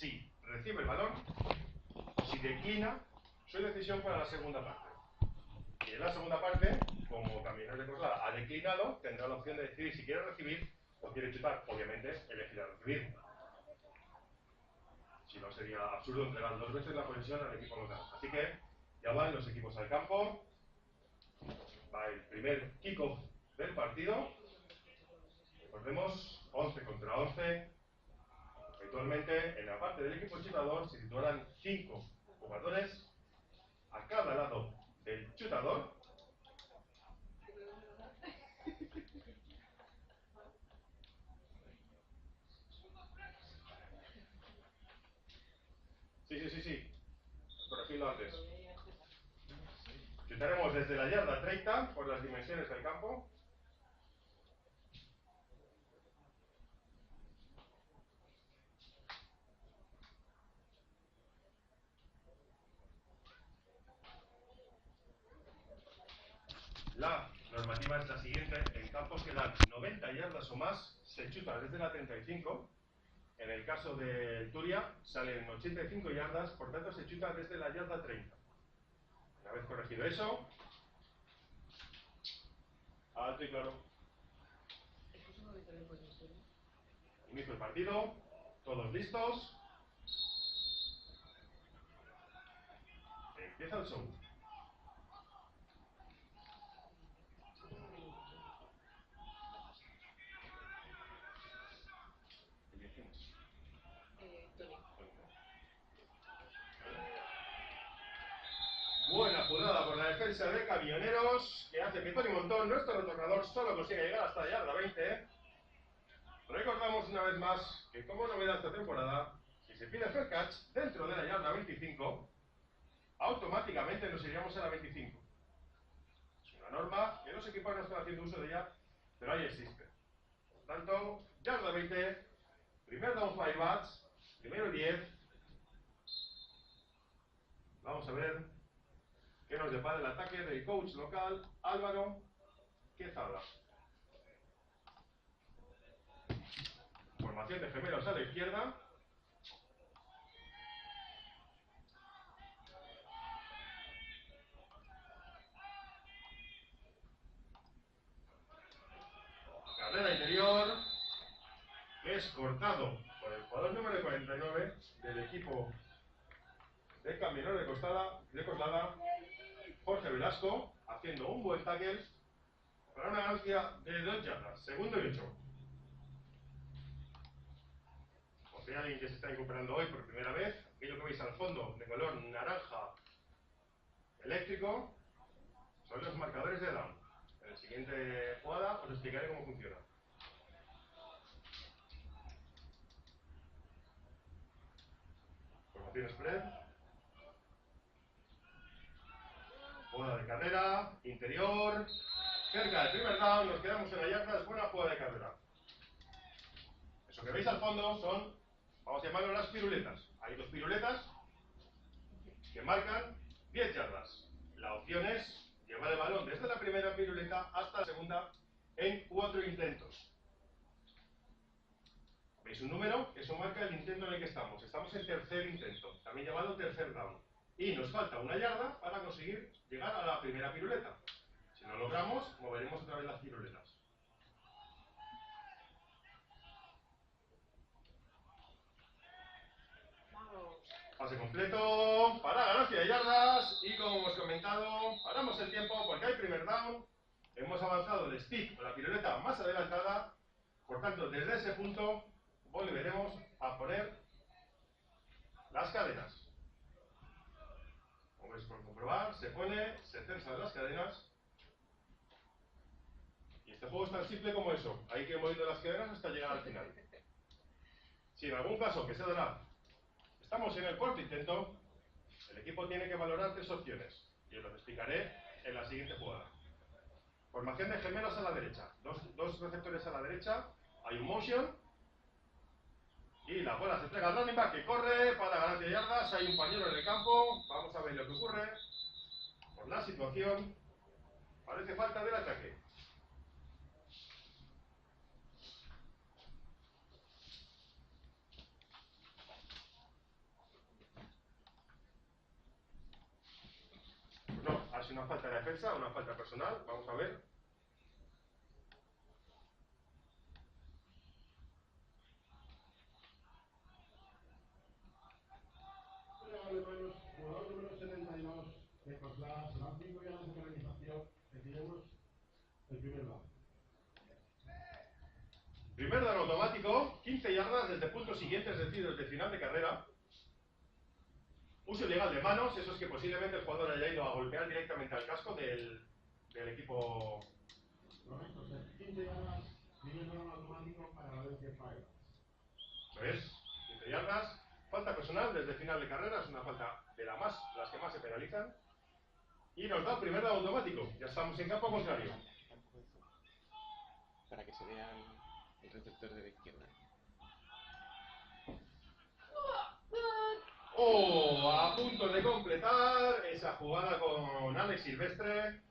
si recibe el balón o si declina su decisión para la segunda parte. Y en la segunda parte, como Camineros de Coslada ha declinado, tendrá la opción de decidir si quiere recibir o quiere chutar. Obviamente, elegirá recibir. Si no, sería absurdo entregar dos veces la posesión al equipo local. Así que ya van los equipos al campo. Va el primer kickoff del partido. Recordemos, 11 contra 11. Habitualmente, en la parte del equipo chutador se situarán 5 jugadores a cada lado del chutador. Sí. Corregidlo antes. Chutaremos desde la yarda 30 por las dimensiones del campo. La normativa es la siguiente: en campos que dan 90 yardas o más, se chuta desde la 35. En el caso de Turia, salen 85 yardas, por tanto se chuta desde la yarda 30. Una vez corregido eso, alto y claro. Inicio el partido, todos listos. Empieza el show. Buena jugada por la defensa de Camioneros, que hace que Tony Montón, nuestro retornador, solo consiga llegar hasta la yarda 20. Recordamos una vez más que, como novedad esta temporada, si se pide fair catch dentro de la yarda 25, automáticamente nos iríamos a la 25. Es una norma que los equipos no están haciendo uso de ella, pero ahí existe. Por tanto, yarda 20, primer down 5 bats, primero 10. Vamos a ver qué nos depara el ataque del coach local, Álvaro Quezada. Formación de gemelos a la izquierda. Carrera interior. Es cortado por el jugador número 49 del equipo de Camioneros de Coslada, Jorge Velasco, haciendo un buen tackle para una ganancia de 2 yardas. Segundo y 8. O sea, alguien que se está incorporando hoy por primera vez, aquello que veis al fondo de color naranja eléctrico son los marcadores de down. En la siguiente jugada os explicaré cómo funciona. Formación spread. Jugada de carrera, interior, cerca del primer down, nos quedamos en la yarda, es buena jugada de carrera. Eso que veis al fondo son, vamos a llamarlo las piruletas. Hay 2 piruletas que marcan 10 yardas. La opción es llevar el balón desde la primera piruleta hasta la segunda en 4 intentos. ¿Veis un número? Eso marca el intento en el que estamos. Estamos en tercer intento, también llamado tercer down. Y nos falta 1 yarda para conseguir llegar a la primera piruleta. Si lo logramos, moveremos otra vez las piruletas. Pase completo para ganancia de yardas y, como hemos comentado, paramos el tiempo porque hay primer down. Hemos avanzado el stick o la piruleta más adelantada. Por tanto, desde ese punto volveremos a poner las cadenas. Como veis, por comprobar, se pone, se tensan las cadenas. Y este juego es tan simple como eso. Hay que ir moviendo las cadenas hasta llegar al final. Si en algún caso, que se dará, estamos en el cuarto intento, el equipo tiene que valorar 3 opciones. Y os lo explicaré en la siguiente jugada. Formación de gemelos a la derecha. Dos receptores a la derecha. Hay un motion. Y la bola se entrega al running back que corre para ganancia de yardas. Hay un pañuelo en el campo. Vamos a ver lo que ocurre. Por la situación, parece falta del ataque. sido una falta de defensa, una falta personal. Vamos a ver. Jugador número 72 de Coslada, se van 5 yardas de penalización, decidimos el primer lado. Primer down automático, 15 yardas desde puntos siguientes, es decir, desde final de carrera. Uso ilegal de manos, eso es que posiblemente el jugador haya ido a golpear directamente al casco del equipo. Correcto, 15 yardas, primer down automático para Valencia Fire. Eso es, 15 yardas. Falta personal desde final de carrera, es una falta de las que más se penalizan. Y nos da primer down automático, ya estamos en campo contrario. Para que se vean el receptor de la izquierda. Oh, a punto de completar esa jugada con Alex Silvestre,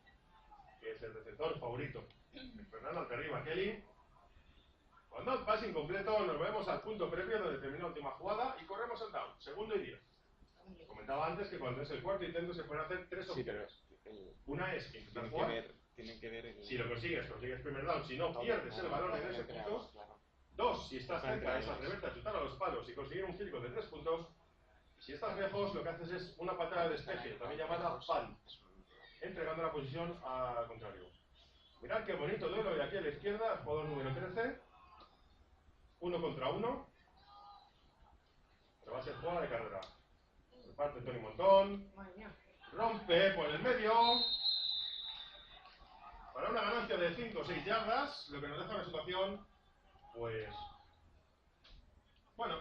que es el receptor favorito de Fernando Alcarriba Kelly. Cuando el pase incompleto, nos vemos al punto previo donde termina la última jugada y corremos el down, segundo y 10. Comentaba antes que cuando es el cuarto intento se pueden hacer 3 opciones. Una es intentar jugar. Tienen que ver Si lo consigues primer down. Si no, pierdes el balón en ese punto. Claro. 2, si estás cerca, es atreverte a chutar a los palos y conseguir un field goal de 3 puntos. Si estás lejos, lo que haces es una patada de despeje, también llamada punt, entregando la posición al contrario. Mirad qué bonito duelo, y aquí a la izquierda, jugador número 13, 1 contra 1. Pero va a ser jugada de carrera. Reparte Tony Montón, rompe por el medio, para una ganancia de 5 o 6 yardas, lo que nos deja una situación, pues, bueno,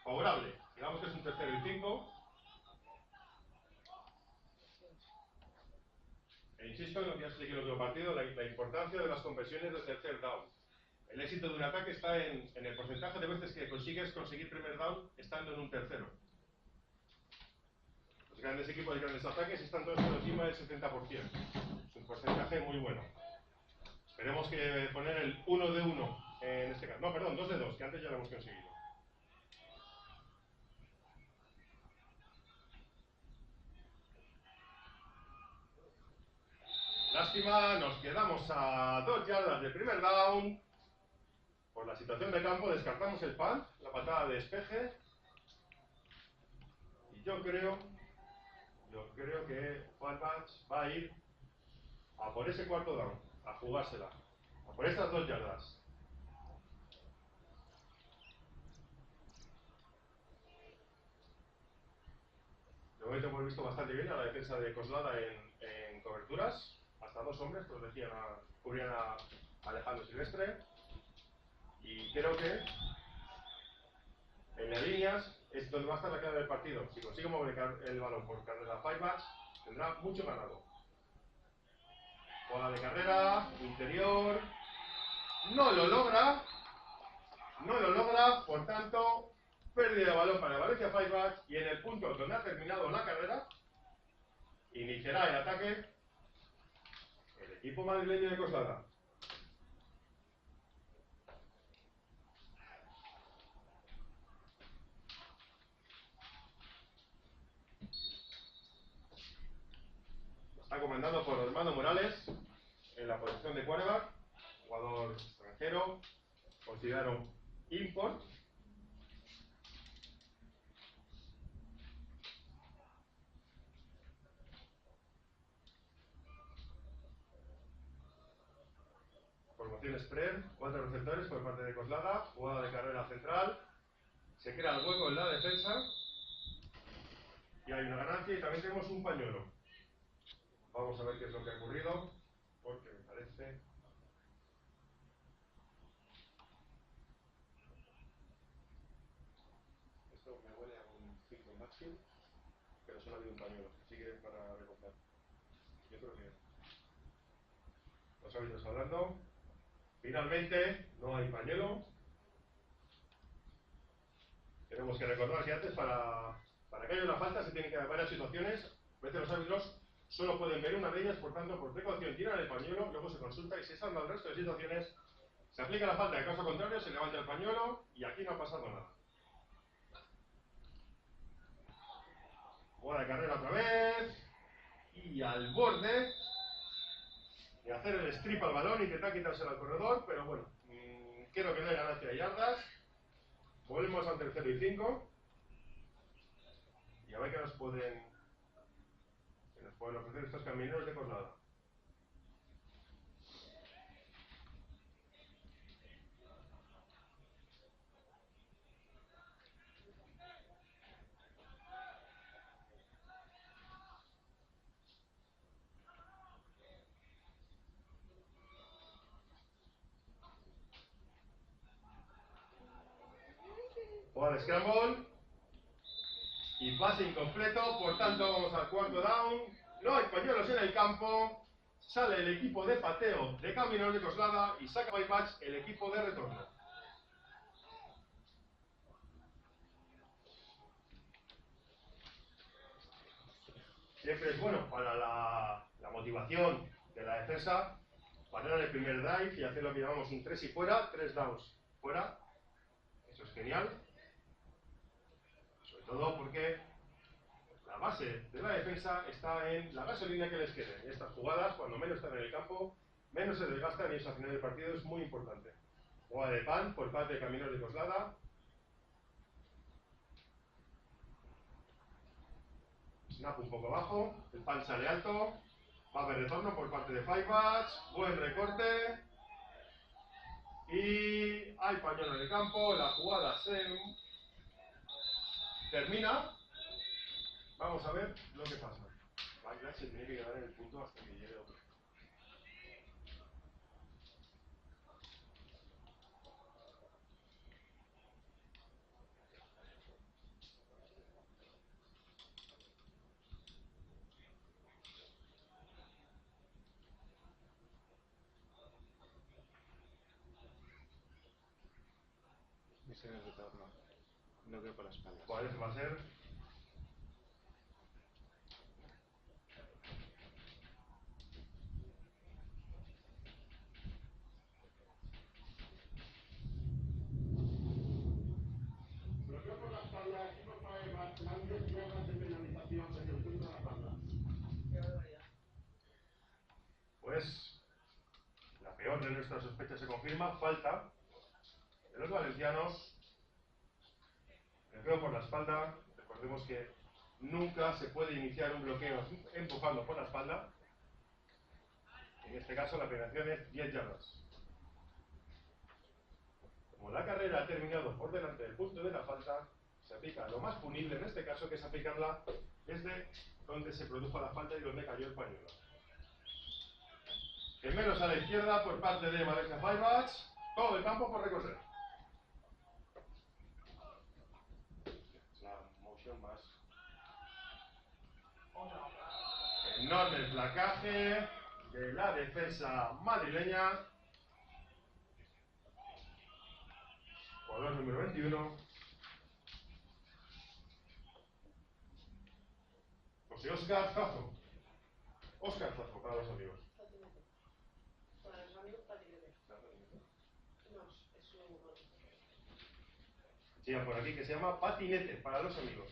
favorable. Digamos que es un tercero y 5. E insisto en lo que ya expliqué en el otro partido, la importancia de las conversiones del tercer down. El éxito de un ataque está en el porcentaje de veces que consigues conseguir primer down estando en un tercero. Los grandes equipos de grandes ataques están todos por encima del 70%. Es un porcentaje muy bueno. Esperemos que poner el 1 de 1 en este caso. No, perdón, 2 de 2, que antes ya lo hemos conseguido. Lástima, nos quedamos a 2 yardas de primer down. Por la situación de campo descartamos el punt, la patada de despeje. Y yo creo que Firebatch va a ir a por ese cuarto down, a jugársela, a por estas 2 yardas. De momento hemos visto bastante bien a la defensa de Coslada en coberturas. Hasta 2 hombres cubrían a Alejandro Silvestre. Y creo que en las líneas es donde va a estar la clave del partido. Si consigue mover el balón por carrera Firebatch, tendrá mucho ganado. Jugada de carrera, interior, no lo logra, por tanto, pérdida de balón para Valencia Firebatch, y en el punto donde ha terminado la carrera, iniciará el ataque el equipo madrileño de Coslada. Está comandado por Armando Morales en la posición de quarterback, jugador extranjero, considerado import. Formación spread, 4 receptores por parte de Coslada, jugada de carrera central, se crea el hueco en la defensa y hay una ganancia y también tenemos un pañuelo. Vamos a ver qué es lo que ha ocurrido, porque me parece... Esto me huele a un ciclo máximo, pero solo ha habido un pañuelo, así que para recoger. Yo creo que los árbitros hablando. Finalmente, no hay pañuelo. Tenemos que recordar que antes para que haya una falta se tienen que dar varias situaciones. A veces los árbitros solo pueden ver una de ellas, por tanto, por precaución tiran el pañuelo, luego se consulta y si están el resto de situaciones, se aplica la falta. En caso contrario, se levanta el pañuelo y aquí no ha pasado nada. Jugada de carrera otra vez. Y y al borde y hacer el strip al balón, intentar quitárselo al corredor, pero bueno, creo que no hay ganancia de yardas. Volvemos al 3 y 5 y a ver qué nos pueden ofrecer estos camineros de Coslada. Juega de scramble y pase incompleto, por tanto vamos al cuarto down. No hay pañuelos en el campo, sale el equipo de pateo de Camineros de Coslada y saca bypass el equipo de retorno. Siempre es bueno para la motivación de la defensa parar el primer drive y hacer lo que llamamos un 3 y fuera, 3 downs fuera. Eso es genial. Sobre todo porque la base de la defensa está en la gasolina que les quede. En estas jugadas, cuando menos están en el campo, menos se desgastan y eso al final del partido es muy importante. Jugada de pan por parte de Camineros de Coslada. Snap un poco bajo, el pan sale alto. Va a haber retorno por parte de Firebats. Buen recorte. Y hay pañuelo en el campo. La jugada se termina. Vamos a ver lo que pasa. Backlash se tiene que quedar en el punto hasta que llegue otro. Ese es el retorno. Lo veo por la espalda. ¿Cuál va a ser? Bloqueo por la espalda, equipo Firebats, más 10 yardas de penalización desde el centro de la banda. Pues la peor de nuestras sospechas se confirma. Falta de los valencianos. Bloqueo por la espalda. Recordemos que nunca se puede iniciar un bloqueo empujando por la espalda. En este caso la penalización es 10 yardas. Como la carrera ha terminado por delante del punto de la falta, se aplica lo más punible en este caso, que es aplicarla desde donde se produjo la falta y donde cayó el pañuelo. Gemelos a la izquierda por parte de Valencia Firebats. Todo el campo por recorrer. Es la moción más. Enorme placaje de la defensa madrileña. Jugador número 21. José Óscar Zazo. Óscar Zazo para los amigos. Para los amigos, patinete. No, es un... Sigan por aquí, que se llama patinete para los amigos.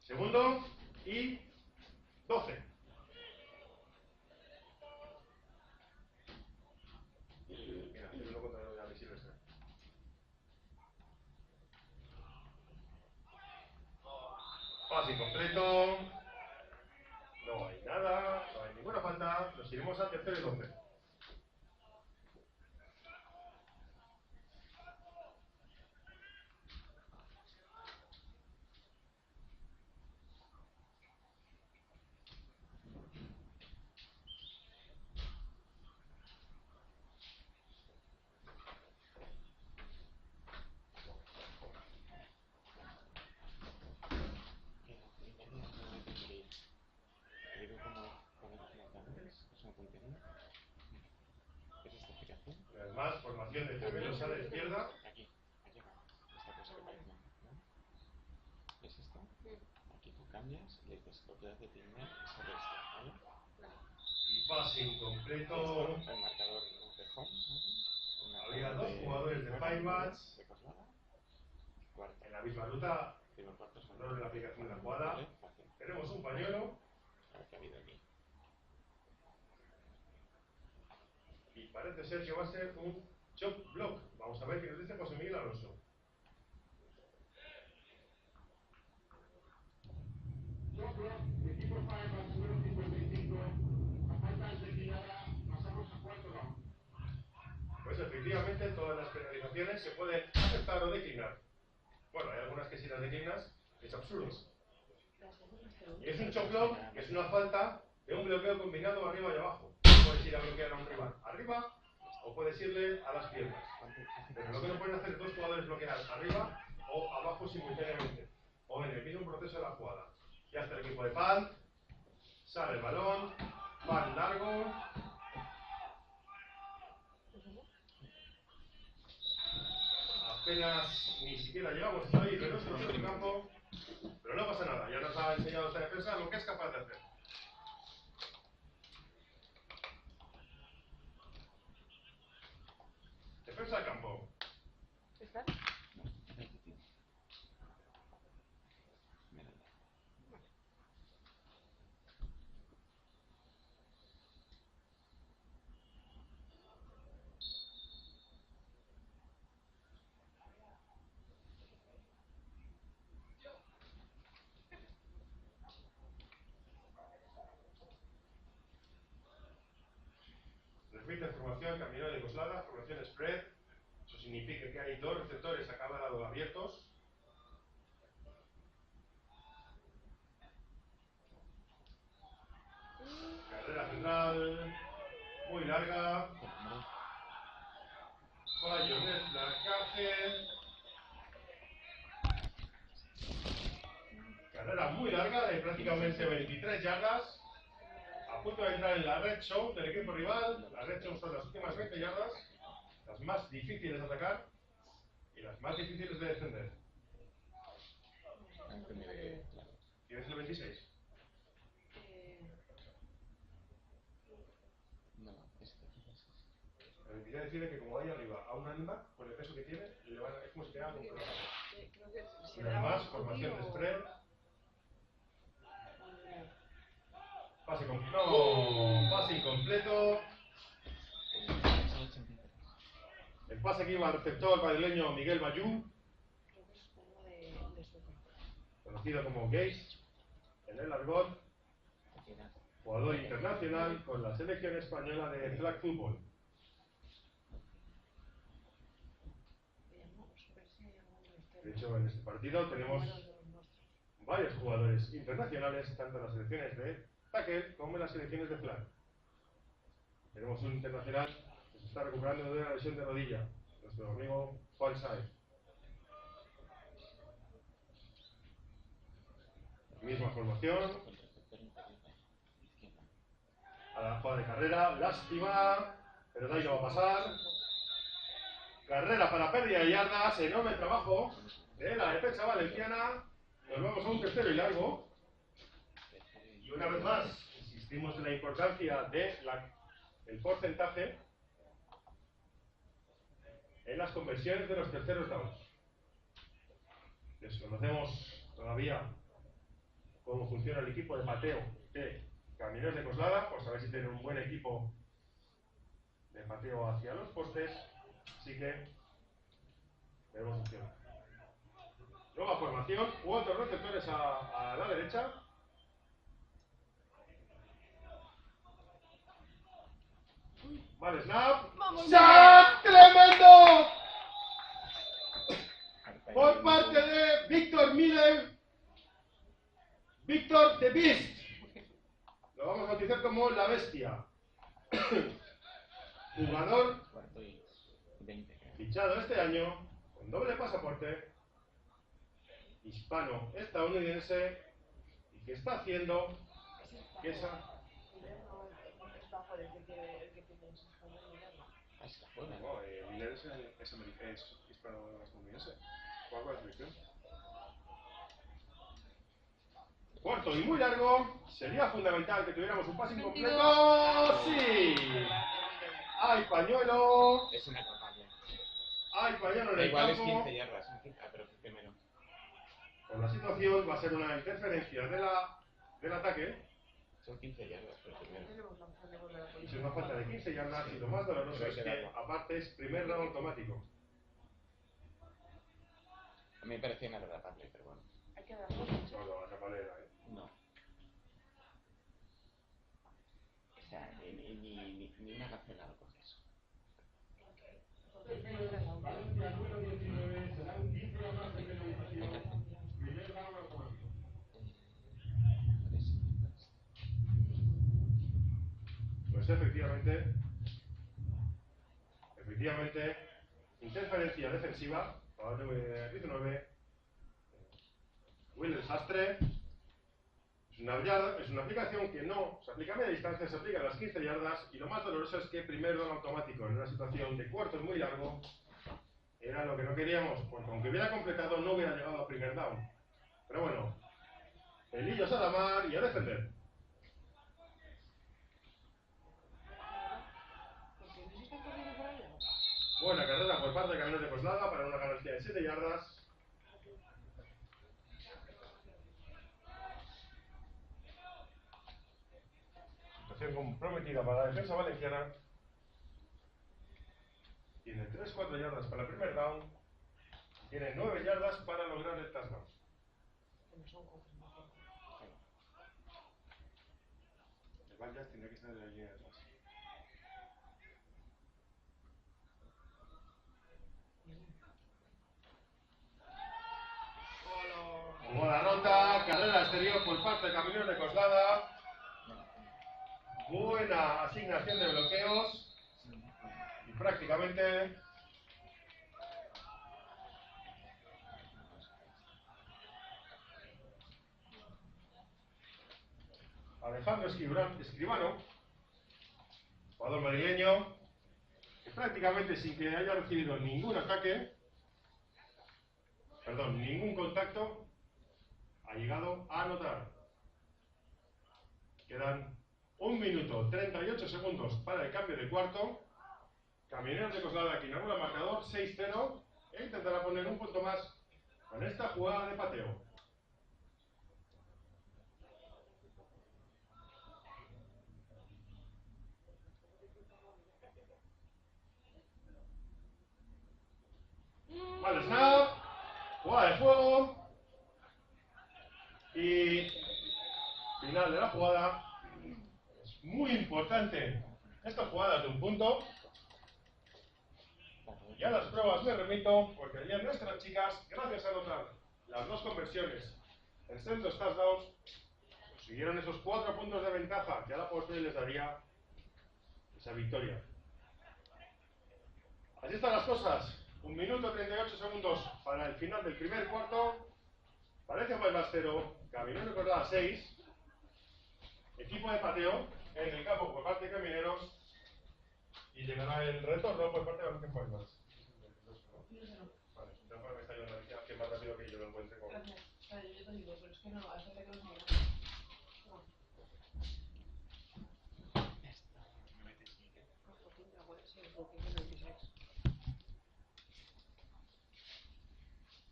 Segundo y 12. Mira, el uno contra la visible está. Pase incompleto. No hay nada, no hay ninguna falta. Nos iremos al tercero y 12. Una vez más, formación de gemelos a la izquierda. Aquí, ha llegado. Esta cosa que parece, ¿no? ¿Ves esto? Aquí tú cambias y le dices lo que hace tiene sobre esto, ¿vale? Y pase incompleto. El marcador de home, ¿vale? Había dos jugadores de Firebats de Coslada. Cuarto. en la misma ruta. Primer cuarto es Control de la aplicación de la jugada. Vale, fácil. Tenemos un pañuelo A ver qué ha habido aquí. y parece ser que va a ser un chop block. Vamos a ver qué nos dice José Miguel Alonso. Equipo Fireman, número 55, a falta declinada, pasamos a cuarto round. Pues efectivamente todas las penalizaciones se pueden aceptar o declinar. Bueno, hay algunas que si las declinas es absurdo. Y es un chop block, que es una falta de un bloqueo combinado arriba y abajo. Puedes ir a bloquear a un rival arriba o puedes irle a las piernas. Pero lo que no pueden hacer es dos jugadores bloquear arriba o abajo simultáneamente o en el mismo proceso de la jugada. Ya está el equipo de punt, sale el balón, punt largo. Apenas ni siquiera llegamos hasta ahí, pero no es el campo. Pero no pasa nada, ya nos ha enseñado esta defensa lo que es capaz de hacer. Defensa de campo. ¿Están? Repite formación, camino de Coslada, formación spread. Eso significa que hay dos receptores a cada lado abiertos. Carrera central, muy larga. Fallo de placaje. Carrera muy larga de prácticamente 23 yardas. A punto de entrar en la red zone del equipo rival. La red zone son las últimas 20 yardas, las más difíciles de atacar y las más difíciles de defender. ¿Tienes el 26? No, este. El 26 decide que como hay arriba a un animal, con el peso que tiene, le van a, es como si te haga un programa. Y además, formación de spread. Pase completo. No, pase incompleto. El pase que iba al receptor brasileño Miguel Bayú, conocido como Gaze en el argot, jugador internacional con la selección española de flag football. De hecho, en este partido tenemos varios jugadores internacionales, tanto en las selecciones de tackle como en las selecciones de flag. Tenemos un internacional que se está recuperando de una lesión de rodilla, nuestro amigo Juan Saez. Misma formación. A la jugada de carrera, lástima, pero de ahí no va a pasar. Carrera para pérdida de yardas, enorme trabajo de la defensa valenciana. Nos vamos a un tercero y largo. Y una vez más, insistimos en la importancia de el porcentaje en las conversiones de los terceros downs. Desconocemos todavía cómo funciona el equipo de pateo de Camineros de Coslada, por saber si tienen un buen equipo de pateo hacia los postes. Así que tenemos opción. Nueva formación, 4 receptores a la derecha. Vale, snap. ¡Snap! ¡Tremendo! Por parte de Víctor Miller. Víctor the Beast. Lo vamos a bautizar como la bestia. Jugador fichado este año con doble pasaporte, hispano-estadounidense, y que está haciendo que esa... No, Miller es hispano-estadounidense. ¿Cuál es la selección? Corto y muy largo. Sería fundamental que tuviéramos un pase incompleto. ¡Sí! ¡Hay pañuelo! es una tocable. ¡Hay pañuelo en Da el igual, es campo! 15 yardas. Pero primero. Por la situación va a ser una interferencia del ataque. Son 15 yardas, pero primero. Y es una falta de 15 yardas y lo más doloroso es que aparte es primer down automático. A mí me parecía inagradable, pero bueno. Hay que darlo. No lo atrapable era, ¿eh? No. O sea, ni una cancelada con eso. Valencia número 19, serán 15 yardas de penalización. Primer down automático. Pues efectivamente, interferencia defensiva, para el 19, Will Desastre, es una aplicación que no se aplica a media distancia, se aplica a las 15 yardas, y lo más doloroso es que primero down automático, en una situación de cuartos muy largo, era lo que no queríamos, porque aunque hubiera completado no hubiera llegado a primer down. Pero bueno, pelillos a la mar y a defender. Buena carrera por parte de Caminos de Coslada para una ganancia de 7 yardas. Situación comprometida para la defensa valenciana. Tiene 3-4 yardas para el primer down. Tiene 9 yardas para lograr el touchdown. El Vallas tendría que estar en la línea de atrás. Buena nota, carrera exterior por parte de Caminos de Coslada. Buena asignación de bloqueos. Y prácticamente Alejandro Escribano, jugador madrileño, que prácticamente sin que haya recibido ningún contacto, ha llegado a anotar. Quedan 1 minuto 38 segundos para el cambio de cuarto. Camioneros de Coslada que inaugura el marcador 6-0 e intentará poner un punto más con esta jugada de pateo. Vale, snap, jugada de fuego y final de la jugada. Es muy importante estas jugadas de un punto. Y a las pruebas me remito, porque ayer nuestras chicas, gracias a anotar las 2 conversiones en sendos touchdowns, consiguieron esos 4 puntos de ventaja que a la postre les daría esa victoria. Así están las cosas. 1 minuto 38 segundos para el final del primer cuarto. Valencia Palmas 0, Camineros de Coslada 6. Equipo de pateo en el campo por parte de Camineros. Y llegará el retorno por parte de Valencia Palmas. Vale, entonces me está ayudando a decir que más rápido que yo lo encuentre con... Gracias. Vale, yo te digo, pero es que no, hace que no se vea.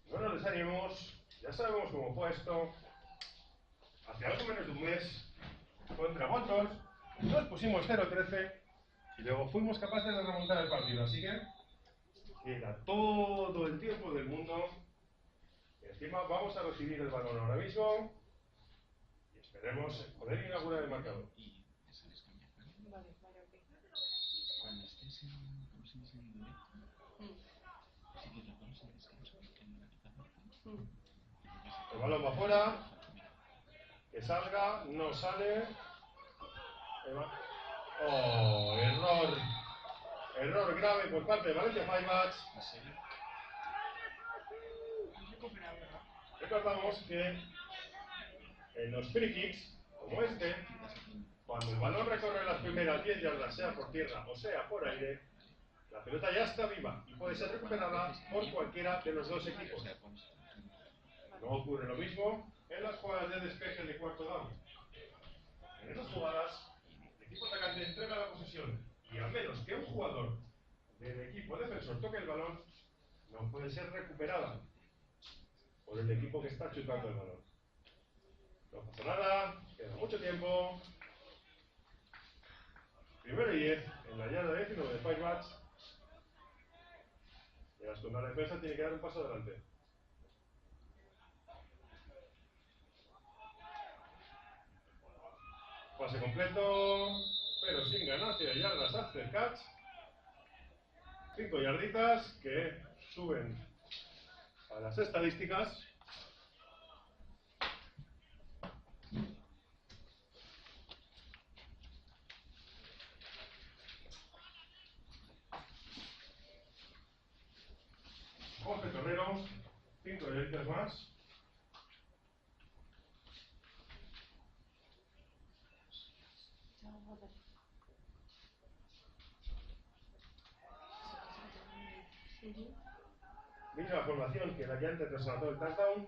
No nos desanimemos, ya sabemos cómo fue esto. Hace algo menos de un mes, contra Voltors, nos pusimos 0-13 y luego fuimos capaces de remontar el partido. Así que queda todo el tiempo del mundo. Y encima vamos a recibir el balón ahora mismo y esperemos poder inaugurar el marcador. Y eso les cambia. Vale, vale, ok. Cuando estés en directo, si te lo pones en descanso, en la mitad del tiempo. El balón va afuera, que salga, no sale. Oh, error. Error grave por parte de Valencia Firebats. ¿En serio? Recordamos que en los free kicks, como este, cuando el balón recorre las primeras 10 yardas, sea por tierra o sea por aire, la pelota ya está viva y puede ser recuperada por cualquiera de los dos equipos. No ocurre lo mismo en las jugadas de despeje de cuarto down. En esas jugadas, el equipo atacante entrega la posesión y a menos que un jugador del equipo defensor toque el balón, no puede ser recuperada. por el equipo que está chutando el balón. No pasa nada, queda mucho tiempo. Primero y 10 en la yarda 19 de Firebats. Y la segunda defensa tiene que dar un paso adelante. Pase completo, pero sin ganancia de yardas after catch. 5 yarditas que suben a las estadísticas. Jorge Torrero, 5 yarditas más. Misma formación que la que antes nos anotó el touchdown.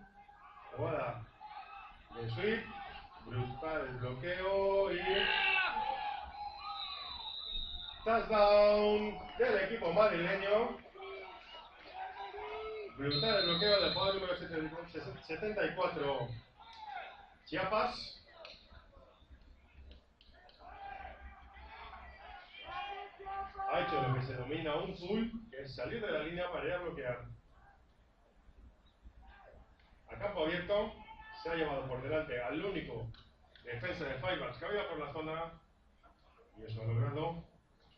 Jugada de sweep, brutal el bloqueo y touchdown del equipo madrileño. Brutal el bloqueo del jugador número 74, Chiapas. Ha hecho lo que se denomina un pull, que es salir de la línea para ir a bloquear. A campo abierto, se ha llevado por delante al único defensa de Firebats que había por la zona, y eso ha logrado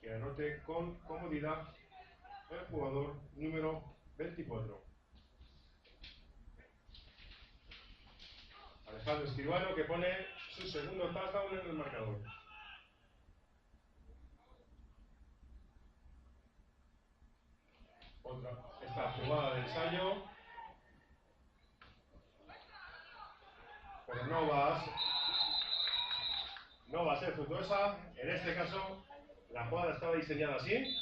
que anote con comodidad el jugador número 24. Alejandro Escribano, que pone su segundo touchdown en el marcador. Esta jugada de ensayo, pero no va a ser fructuosa. En este caso, la jugada estaba diseñada así,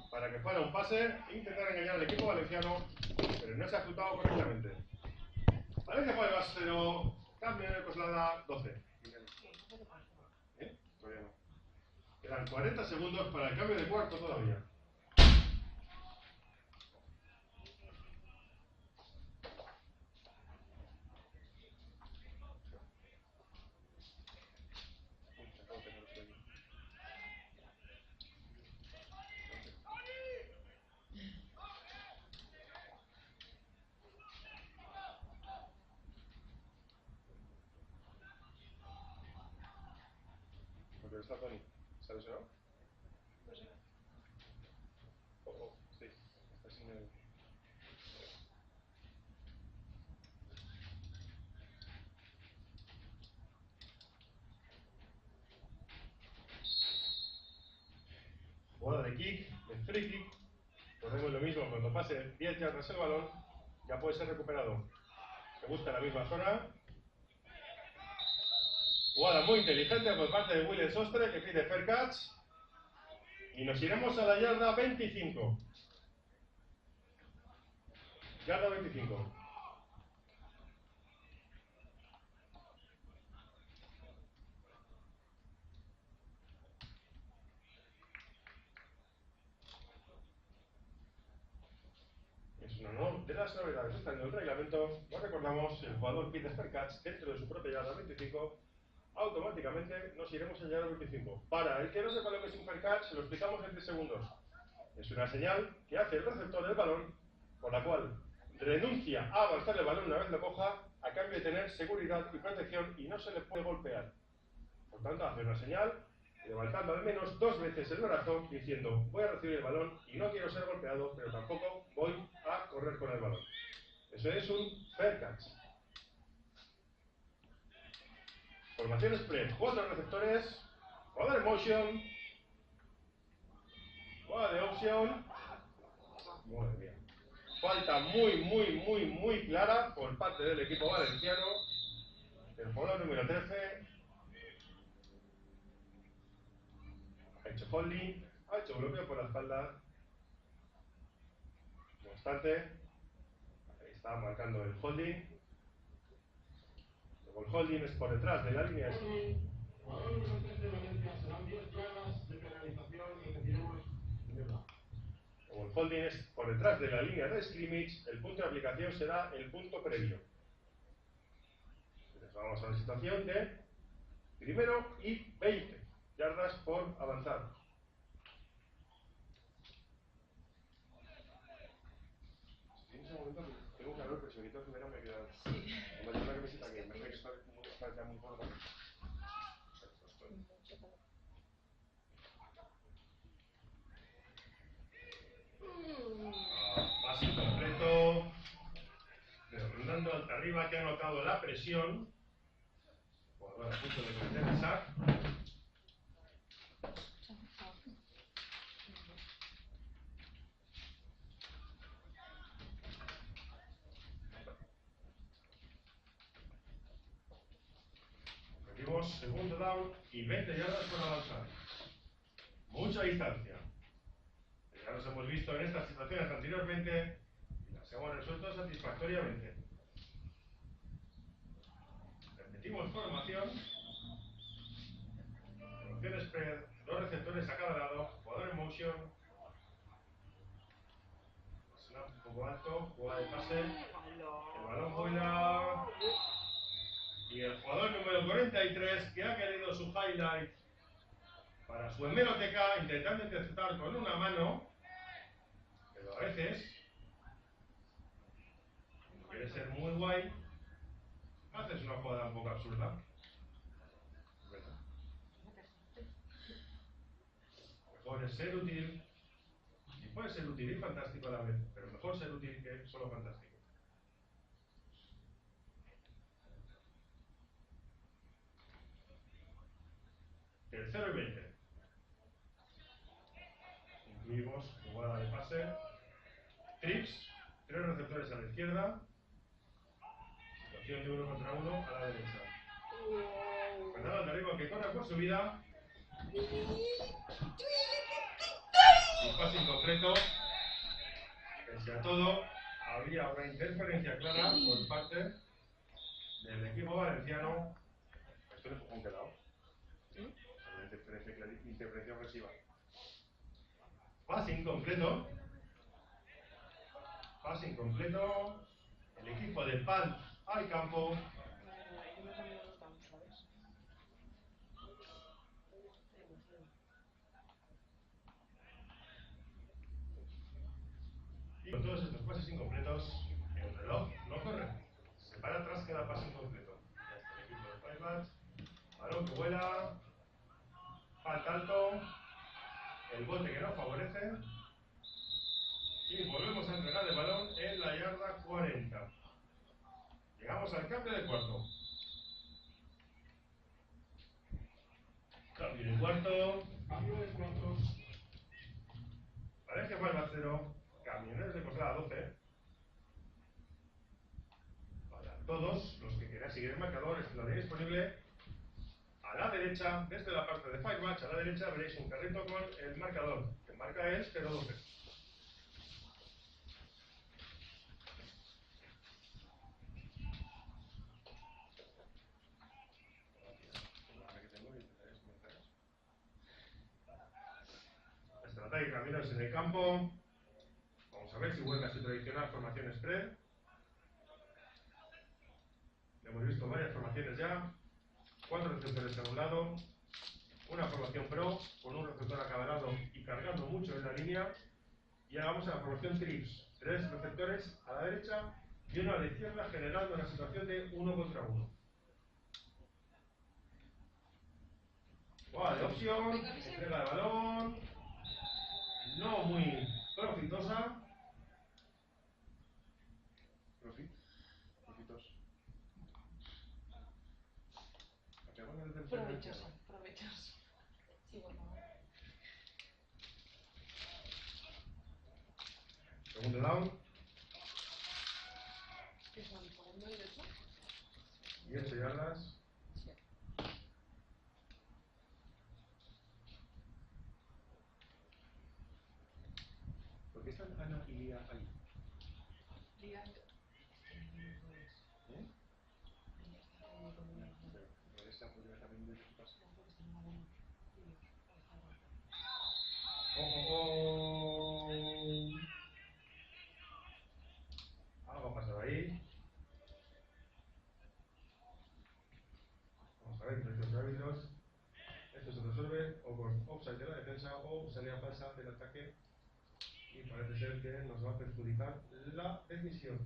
para que fuera un pase, intentar engañar al equipo valenciano, pero no se ha ejecutado correctamente. Valencia Firebats 0, cambio de Coslada 12. Todavía no. Quedan 40 segundos para el cambio de cuarto todavía. ¿Dónde está Tony? ¿Se ha lesionado? Sí, está sin el... Jugada de kick, de free kick. Ponemos lo mismo, cuando pase 10 yardas el balón, ya puede ser recuperado. Se busca la misma zona. Jugada muy inteligente por parte de William Sostre, que pide fair catch. Y nos iremos a la yarda 25. Yarda 25. Es un honor de las novedades que están en el reglamento. Nos recordamos, el jugador pide fair catch dentro de su propia yarda 25. Automáticamente nos iremos a la yarda 25. Para el que no sepa lo que es un fair catch, se lo explicamos en 3 segundos. Es una señal que hace el receptor del balón, con la cual renuncia a avanzar el balón una vez lo coja, a cambio de tener seguridad y protección, y no se le puede golpear. Por tanto, hace una señal, levantando al menos 2 veces el brazo, diciendo: voy a recibir el balón y no quiero ser golpeado, pero tampoco voy a correr con el balón. Eso es un fair catch. Formación spread, 4 receptores, jugador en motion, jugada de opción. Muy bien. Falta muy clara por parte del equipo valenciano. El jugador número 13 ha hecho holding, ha hecho bloqueo por la espalda. No obstante, ahí está marcando el holding. Luego el holding es por detrás de la línea. Jugador número 13 de Valencia, serán 10 yardas de penalización y recibimos mierda. Como el holding es por detrás de la línea de scrimmage, el punto de aplicación será el punto previo. Entonces vamos a la situación de primero y 20 yardas por avanzar. En ese momento tengo calor, pero si me quito el primero me queda... Me da una camiseta que me parece que está muy gorda. Pase completo. Rondando hasta arriba, que ha notado la presión. Jugador a punto de cometer el sack. Repetimos, segundo down y 20 yardas por avanzar. Mucha distancia. Ya los hemos visto en estas situaciones anteriormente y las hemos resuelto satisfactoriamente. Repetimos formación. Formación spread, dos receptores a cada lado, jugador en motion. Snap un poco alto, jugada de pase. El balón vuela. Y el jugador número 43, que ha querido su highlight para su hemeroteca, intentando interceptar con una mano, pero a veces, cuando quiere ser muy guay, haces una jugada un poco absurda. Mejor es ser útil, y puede ser útil y fantástico a la vez, pero mejor ser útil que solo fantástico. Tercero y 20. Incluimos jugada de pase. Trips, tres receptores a la izquierda. Situación de 1 contra 1 a la derecha. Fernando Altarriba, que corre por su vida. Un pase incompleto. Pese a todo, había una interferencia clara por parte del equipo valenciano. Esto es un pelado. Una interferencia ofensiva. Pase incompleto. Pase incompleto. El equipo de PAL al campo. Y con todos estos pases incompletos, el reloj no corre. Se para atrás cada pase incompleto. El equipo de Firebats. Balón que vuela. Falta alto. El bote que no favorece. Y volvemos a entregar el balón en la yarda 40. Llegamos al cambio de cuarto. Cambio de cuarto. Cambio de cuarto. Valencia Firebats 0. Camioneros de Coslada 12. Para todos los que quieran seguir el marcador, lo tenéis disponible a la derecha, desde la parte de Firebats, a la derecha veréis un carrito con el marcador. Que marca es 0-12. Estrategia de caminos en el campo. Vamos a ver si vuelve a su tradicional formación spread. Hemos visto varias formaciones ya. 4 receptores a un lado. Una formación pro con un receptor a cada lado y cargando mucho en la línea. Y ahora vamos a la formación trips. 3 receptores a la derecha y uno a la izquierda, generando una situación de 1 contra 1. De opción, entrega de balón, no muy profitosa. Profitos. Provechoso. Sí, por favor. Segundo down. ¿Qué son? ¿Segundo y 8? 10 yardas. ¿Por qué están Ana y Lía ahí? Lía. Y parece ser que nos va a perjudicar la decisión.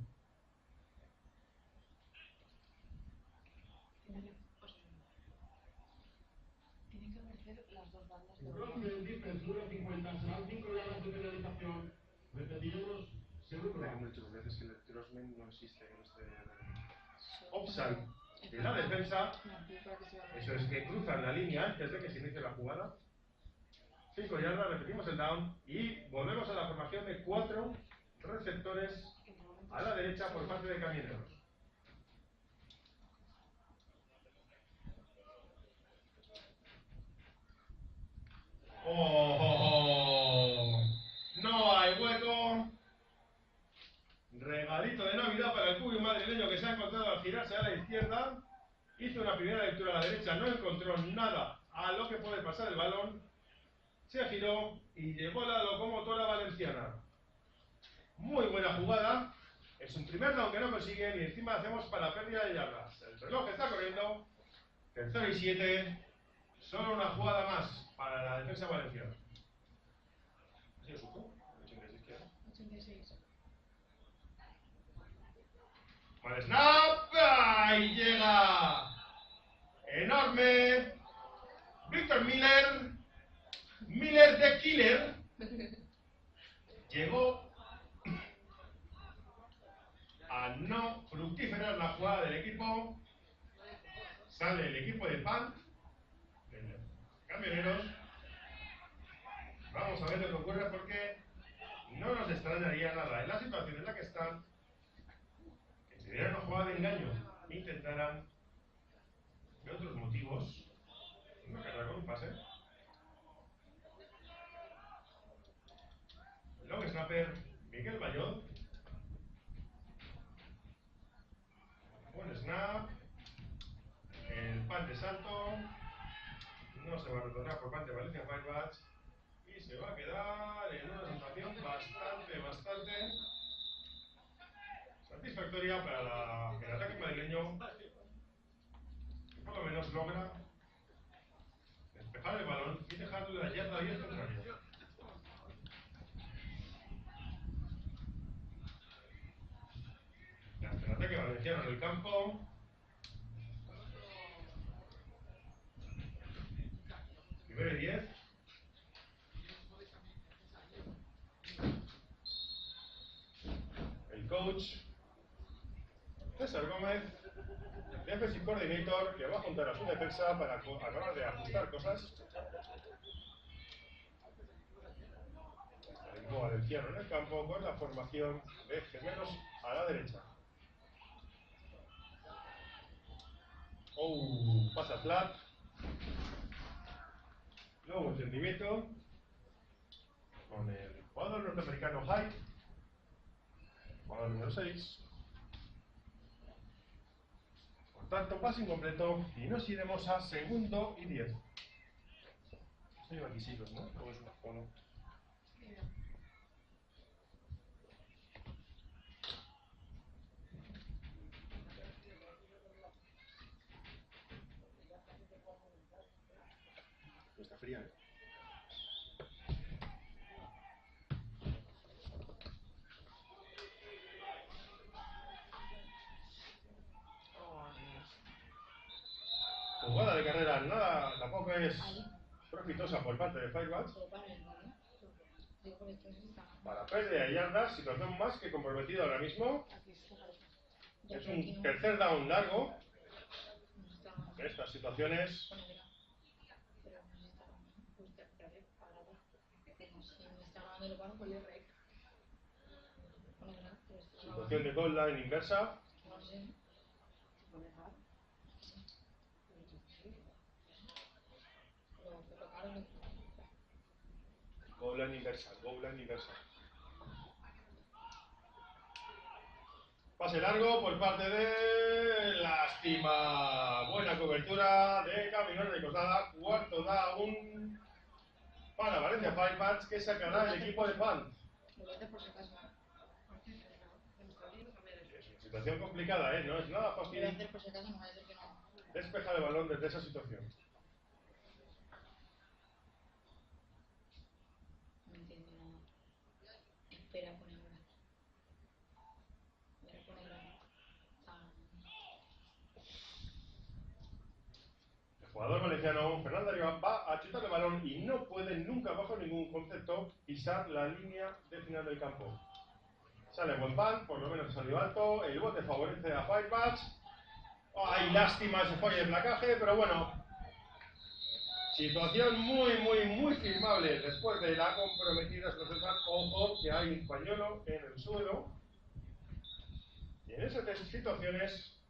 Tienen que vencer las dos bandas de Crossman defense número 50, serán 5 yardas de penalización. Repetiremos segundo Hay round. muchas veces que el crossman no existe en este offside de la defensa. Eso es que cruzan la línea antes de que se inicie la jugada. 5 yardas, repetimos el down y volvemos a la formación de 4 receptores a la derecha por parte de Camioneros. ¡Oh! No hay hueco. Regalito de Navidad para el cubi madrileño que se ha encontrado al girarse a la izquierda. Hizo una primera lectura a la derecha, no encontró nada a lo que puede pasar el balón. Se giró y llevó la locomotora valenciana. Muy buena jugada. Es un primer down que no consiguen y encima hacemos para pérdida de yardas. El reloj está corriendo. 3-7. Solo una jugada más para la defensa valenciana. ¿Ha sido Suco? 86. Mal snap. ¡Ahí llega! Enorme. Víctor Miller. Miller the Killer. Llegó a no fructiferar la jugada del equipo. Sale el equipo de Pan. Camioneros. Vamos a ver lo que ocurre porque no nos extrañaría nada en la situación en la que están que si dieran una jugada de engaño e intentaran de otros motivos una carrera con un pase. El long snapper Miguel Bayot. Buen snap. El pan de salto no se va a retornar por parte de Valencia Firebats y se va a quedar en una sensación bastante satisfactoria para el ataque madrileño, que por lo menos logra despejar el balón y dejarlo en la yarda 10 contraria. El ataque valenciano en el campo. Primero y 10. El coach César Gómez, defensive coordinator, que va a juntar a su defensa para acabar de ajustar cosas. El equipo valenciano en el campo con la formación de gemelos a la derecha. Pasa flat. Luego entendimiento con el jugador norteamericano Hyde, jugador número 6. Por tanto, pase incompleto y nos iremos a segundo y 10. Esto lleva aquí siglos, ¿no? ¿O es o no? Está fría, ¿eh? Jugada de carrera, nada, tampoco es profitosa por parte de Firebats. Para pérdida de yardas, situación más que comprometida ahora mismo. Es un tercer down largo. Estas situaciones. Situación de goal line inversa. Goal line inversa. Pase largo por parte de Lástima. Buena cobertura de Camioneros de Coslada. Cuarto down para Valencia Firebats, que sacará el equipo de Pan. Es una situación complicada, ¿eh? No es nada fácil despejar el balón desde esa situación. jugador valenciano, Fernando Arriba, va a chutar el balón y no puede nunca, bajo ningún concepto, pisar la línea de final del campo. Sale buen pan, por lo menos salió alto, el bote favorece a Firebats. Ay, lástima ese fallo de placaje, pero bueno. Situación muy firmable después de la comprometida situación. Ojo que hay un pañuelo en el suelo. Y en esas situaciones,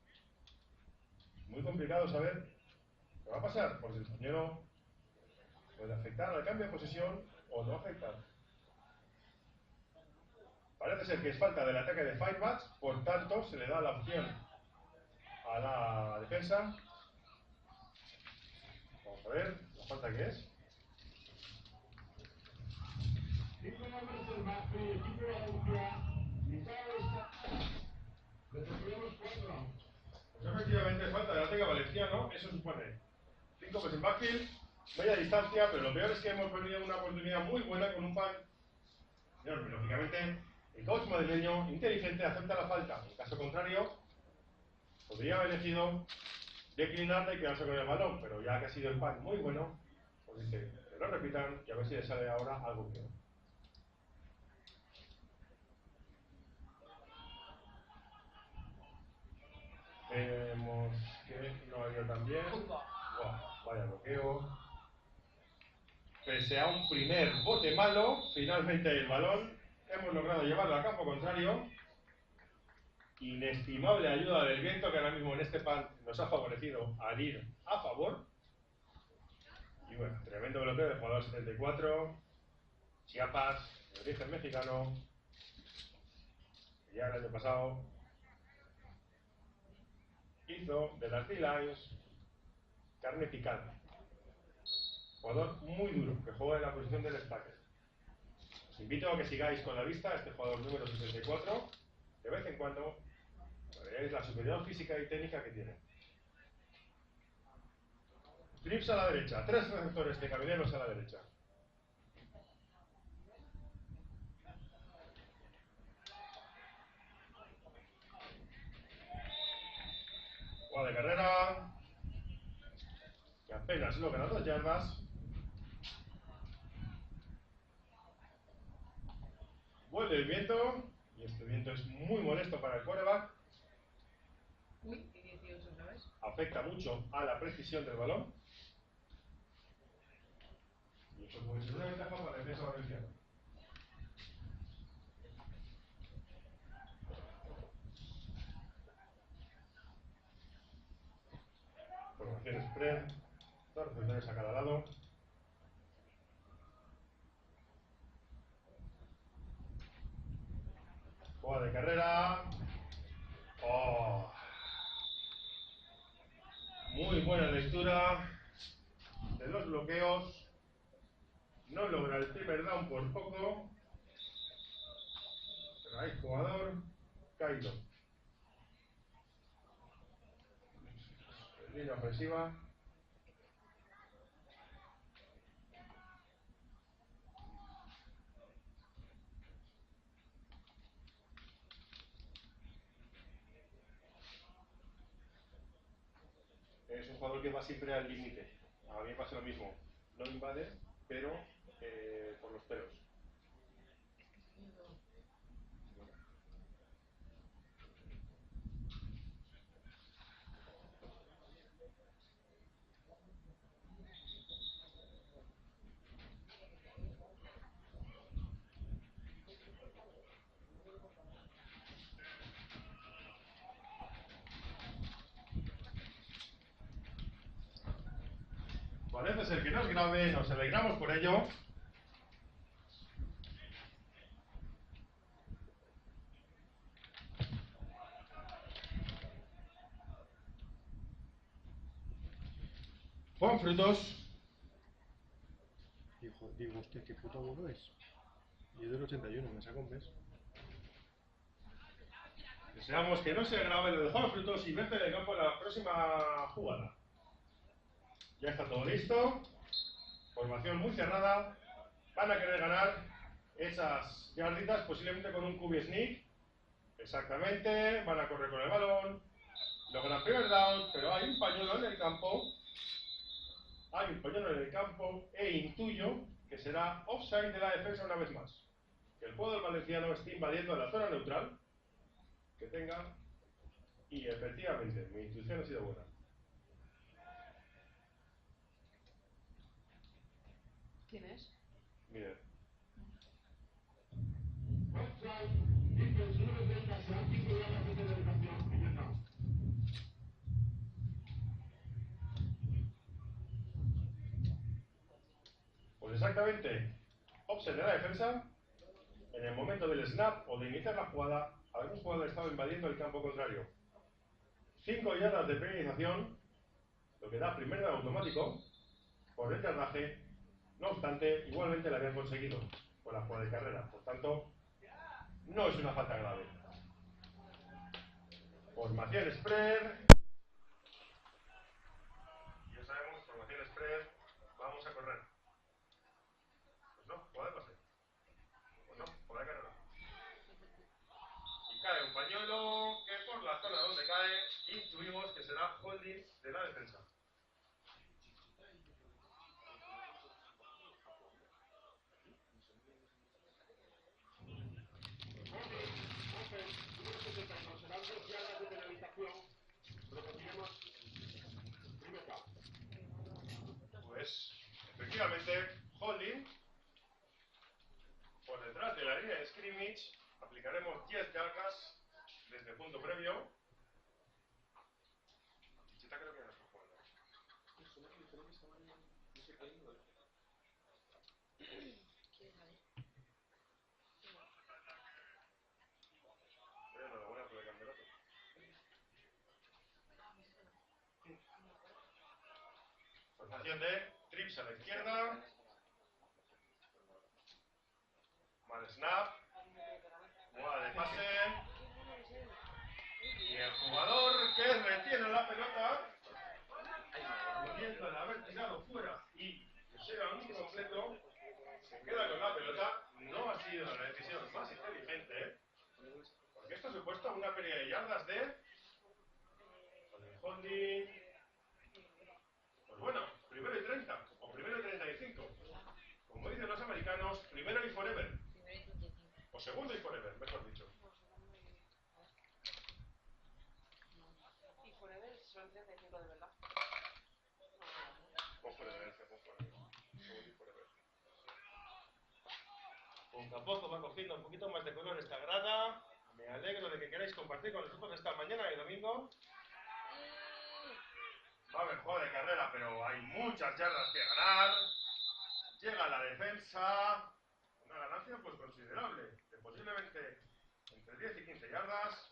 muy complicado saber qué va a pasar, porque el pañuelo puede afectar al cambio de posesión o no afectar. Parece ser que es falta del ataque de Firebats, por tanto se le da la opción a la defensa. Vamos a ver la falta que es. Pues efectivamente falta del ataque valenciano, eso supone 5 en backfield, media distancia, pero lo peor es que hemos perdido una oportunidad muy buena con un pan. Lógicamente, el coach madrileño inteligente acepta la falta. En caso contrario, podría haber elegido declinarla y quedarse con el balón, pero ya que ha sido el pan muy bueno, pues dice que lo repitan y a ver si le sale ahora algo peor. Vemos que no ha habido también. Wow, vaya bloqueo. Pese a un primer bote malo, finalmente el balón hemos logrado llevarlo al campo contrario. Inestimable ayuda del viento que ahora mismo en este pan nos ha favorecido al ir a favor. Y bueno, tremendo bloqueo del jugador 74, Chiapas, de origen mexicano, que ya el año pasado hizo de las D-Lines carne picada. Jugador muy duro, que juega en la posición del stacker. Os invito a que sigáis con la vista a este jugador número 64, de vez en cuando veréis la superioridad física y técnica que tiene. Trips a la derecha, 3 receptores de Camineros a la derecha. Jugada de carrera, que apenas logra 2 yardas. Vuelve el viento, y este viento es muy molesto para el quarterback. Uy, y 18, ¿sabes? Afecta mucho a la precisión del balón. Y eso puede ser una ventaja para la defensa valenciana. Formación spread, 2 receptores a cada lado. Jugada de carrera. Oh. Muy buena lectura de los bloqueos. No logra el primer down por poco. Pero hay jugador caído. Línea ofensiva. Es un jugador que va siempre al límite. A mí me pasa lo mismo. No invade, pero por los pelos. Parece ser que no es grave, nos alegramos por ello. Juan Frutos. Digo usted, ¿qué puto abuelo es? Yo del 81, me saco un mes. Deseamos que no sea grave lo de Juan Frutos y verte en el campo en la próxima jugada. Ya está todo listo. Formación muy cerrada. Van a querer ganar esas yarditas, posiblemente con un QB sneak. Exactamente. Van a correr con el balón. Logran primer down, pero hay un pañuelo en el campo. Hay un polluelo en el campo e intuyo que será offside de la defensa una vez más. Que el juego del valenciano esté invadiendo la zona neutral, que tenga, y efectivamente, mi intuición ha sido buena. ¿Quién es? Miren. Pues exactamente, offset de la defensa, en el momento del snap o de iniciar la jugada, algún jugador estaba invadiendo el campo contrario. 5 yardas de penalización, lo que da primer down automático, por el yardaje. No obstante, igualmente la habían conseguido con la jugada de carrera. Por tanto, no es una falta grave. Formación spread. Ya sabemos, formación spread. Vamos a correr. Pues no, jugada de pase. Pues no, jugada de carrera. Y cae un pañuelo que por la zona donde cae intuimos que será holding de la defensa. Pues, efectivamente, holding, por detrás de la línea de scrimmage, aplicaremos 10 yardas desde el punto previo. Chichita creo que ya no está jugando. Enhorabuena por el campeonato. Formación de trips a la izquierda. Mal snap. Jugada de pase. Y el jugador que retiene la pelota, pudiéndola haber tirado fuera y que sea un incompleto, se queda con la pelota. No ha sido la decisión más inteligente, porque esto ha supuesto una pérdida de yardas de... con el holding... Pues bueno, primero y 30, o primero y 35. Como dicen los americanos, primero y forever. O segundo y forever, mejor dicho. Y Forever son 35 de verdad. Pon forever, pon forever. Segundo y forever. Poco a poco va cogiendo un poquito más de color esta grada. Me alegro de que queráis compartir con nosotros esta mañana y domingo. Va a haber juego de carrera, pero hay muchas yardas que ganar. Llega la defensa. Una ganancia pues considerable, de posiblemente entre 10 y 15 yardas.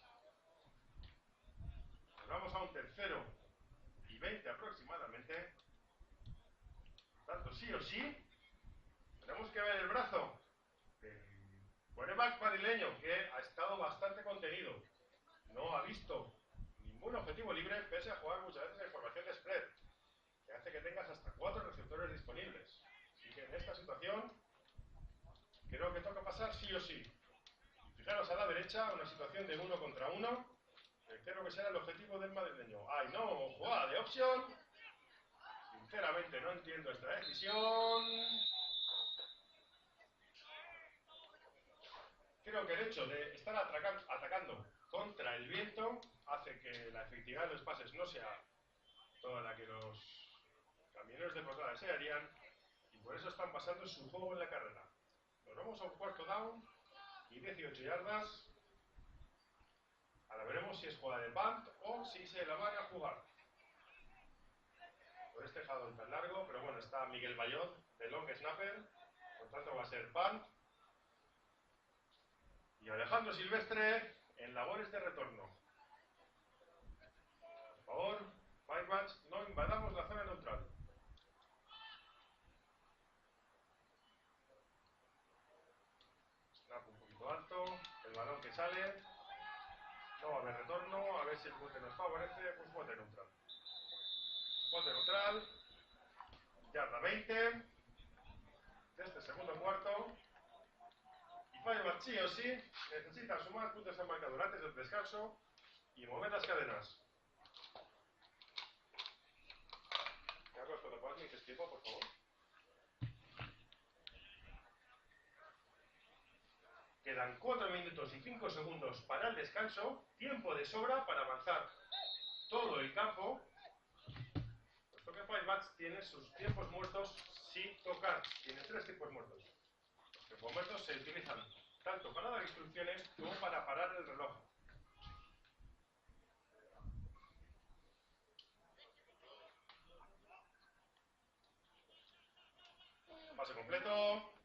Nos vamos a un tercero y 20 aproximadamente. Por tanto, sí o sí, tenemos que ver el brazo del quarterback madrileño, que ha estado bastante contenido. No ha visto ningún objetivo libre, pese a jugar muchas veces en formación de spread, que hace que tengas hasta 4 receptores disponibles. Así que en esta situación, creo que toca pasar sí o sí. Fijaros a la derecha, una situación de 1 contra 1. Creo que será el objetivo del madrileño. ¡Ay, no! Jugada de opción. Sinceramente no entiendo esta decisión. Creo que el hecho de estar atacando contra el viento hace que la efectividad de los pases no sea toda la que los camioneros de posada desearían, y por eso están basando su juego en la carrera. Nos vamos a un cuarto down y 18 yardas. Ahora veremos si es jugada de punt o si se la van a jugar. Por este jadón tan largo, pero bueno, está Miguel Bayot de long snapper, por tanto va a ser punt. Y Alejandro Silvestre en labores de retorno. Por favor, Firewatch, no invadamos la zona neutral. Snap un poquito alto, el balón que sale. No va a haber retorno, a ver si el bote nos favorece, pues bote neutral. Bote neutral, yarda 20, de este segundo cuarto. Y Firewatch sí o sí necesita sumar puntos al marcador antes del descanso y mover las cadenas. Carlos, cuando puedas me dices que tiempo, por favor. Quedan 4 minutos y 5 segundos para el descanso. Tiempo de sobra para avanzar todo el campo. Puesto que Five Bats tiene sus tiempos muertos sin tocar. Tiene 3 tiempos muertos. Los tiempos muertos se utilizan tanto para dar instrucciones como para parar el reloj. Pase completo.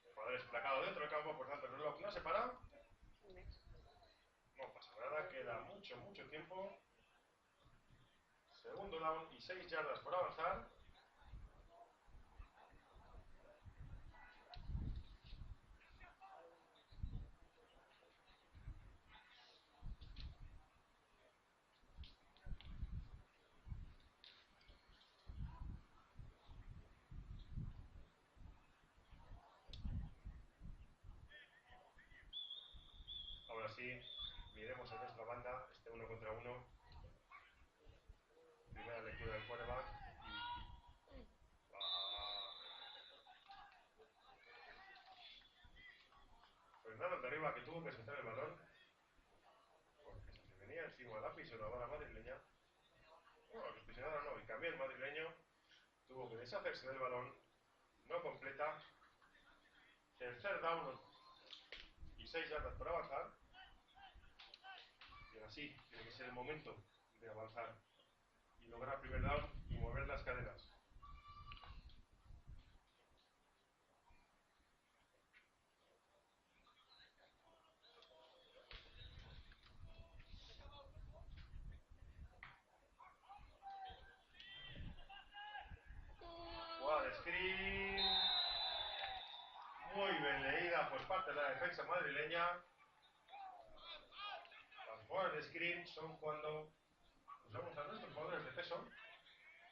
El jugador es placado dentro del campo, por tanto el reloj no se para. No pasa nada, queda mucho tiempo. Segundo down y 6 yardas por avanzar. Ahora sí, miremos a nuestra banda, este 1 contra 1. Primera lectura del quarterback. Fernando de arriba que tuvo que soltar el balón porque se le venía encima la aficionadora madrileña. Bueno, la aficionadora no, y también el madrileño tuvo que deshacerse del balón. No completa. Tercer down y 6 yardas por avanzar. Y ahora sí, tiene que ser el momento de avanzar y lograr primer down y mover las cadenas. Jugada de screen. Muy bien leída por parte de la defensa madrileña. Las jugadas de screen son cuando usamos a nuestros jugadores de peso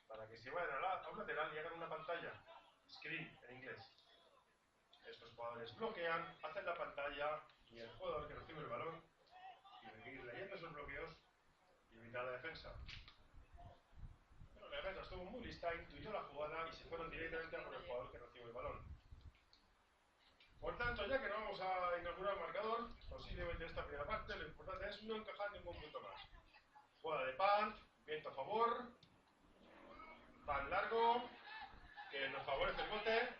para que se vayan a un lateral y hagan una pantalla. Screen en inglés. Estos jugadores bloquean, hacen la pantalla y el jugador que recibe el balón tiene que ir leyendo esos bloqueos y evitar la defensa. Pero la defensa estuvo muy lista, intuyó la jugada y se fueron directamente a por el jugador que recibe el balón. Por tanto, ya que no vamos a inaugurar el marcador, posiblemente esta primera parte, lo importante es no encajar ningún punto más. Jugada de punt, viento a favor, punt largo, que nos favorece el bote,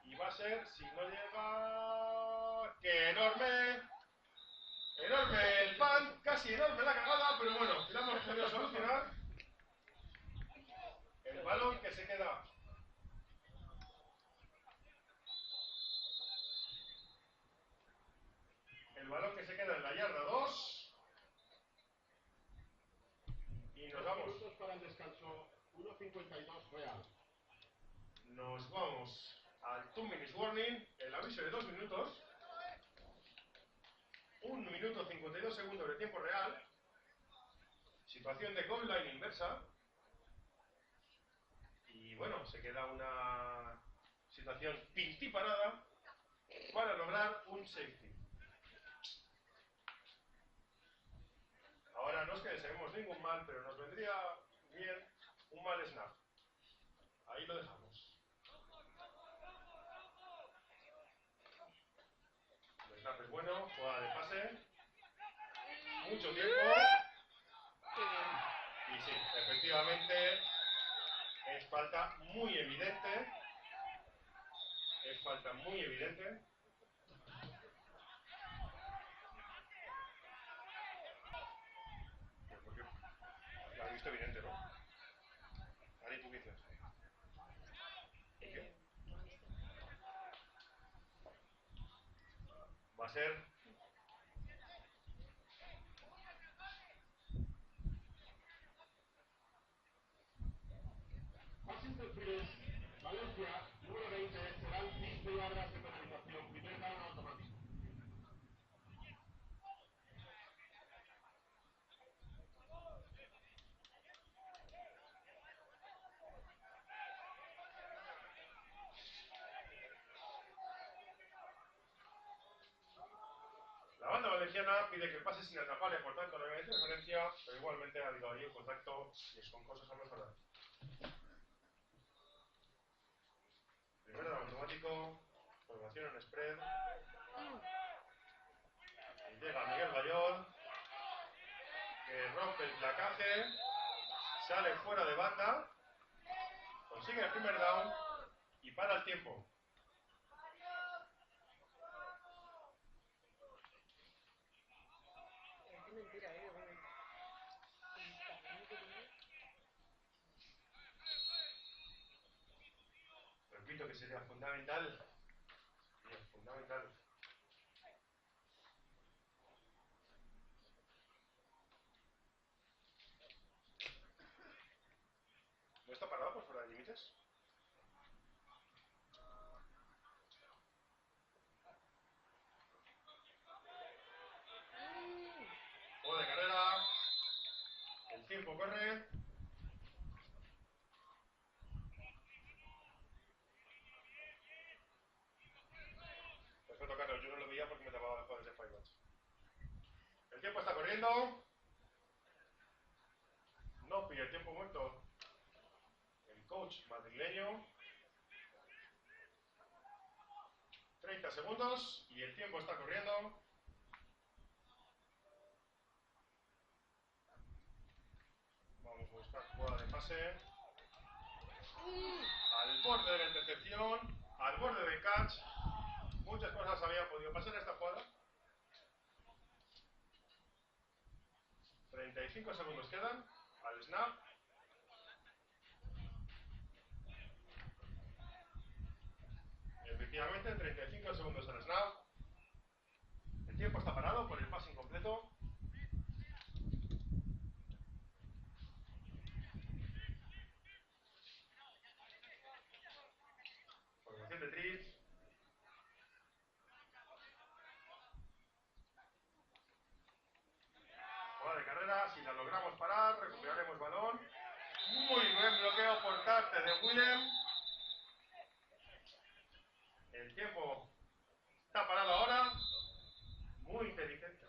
y va a ser, si no llega... ¡Qué enorme! Enorme el punt, casi enorme la cagada, pero bueno, la hemos podido solucionar. El balón que se queda... El balón que se queda en la yarda 2. Y nos vamos. Minutos para el descanso, 1:52 real. Nos vamos al 2 minutes warning, el aviso de 2 minutos. 1 minuto 52 segundos de tiempo real. Situación de goal line inversa. Y bueno, se queda una situación pintiparada para lograr un safety. Ahora no es que deseemos ningún mal, pero nos vendría bien un mal snap. Ahí lo dejamos. El snap es bueno, jugada de pase. Mucho tiempo. Y sí, efectivamente es falta muy evidente. Es falta muy evidente. Porque la he visto evidente, ¿no? Ari, ¿tú qué dices? ¿Qué? Va a ser... Washington Pires, Valencia, número 20, serán 5 yardas de penalización. Primer down automático. valenciana pide que pase sin atraparle, por tanto no hay interferencia, pero igualmente ha habido ahí un contacto y son cosas a mejorar. Primer down automático, formación en spread. Y llega Miguel Bayón, que rompe el placaje, sale fuera de banda, consigue el primer down y para el tiempo. Qué mentira, Repito que sería fundamental. Bien, fundamental. ¿No está parado por fuera de límites? Juego de carrera. El tiempo corre. Perfecto, Carlos. Yo no lo veía porque me tapaba las jugadas de Firewatch. El tiempo está corriendo. No pide el tiempo muerto el coach madrileño. 30 segundos y el tiempo está corriendo. Vamos a buscar jugada de pase. Al borde de la intercepción, al borde del catch. Muchas cosas habían podido pasar en esta jugada. 35 segundos quedan al snap. Efectivamente, 35 segundos al snap. El tiempo está parado por el pase incompleto. Formación de trips. Jugada de carrera. Si la logramos parar, recuperaremos balón. Muy buen bloqueo por parte de Willem. El tiempo está parado ahora. Muy inteligente.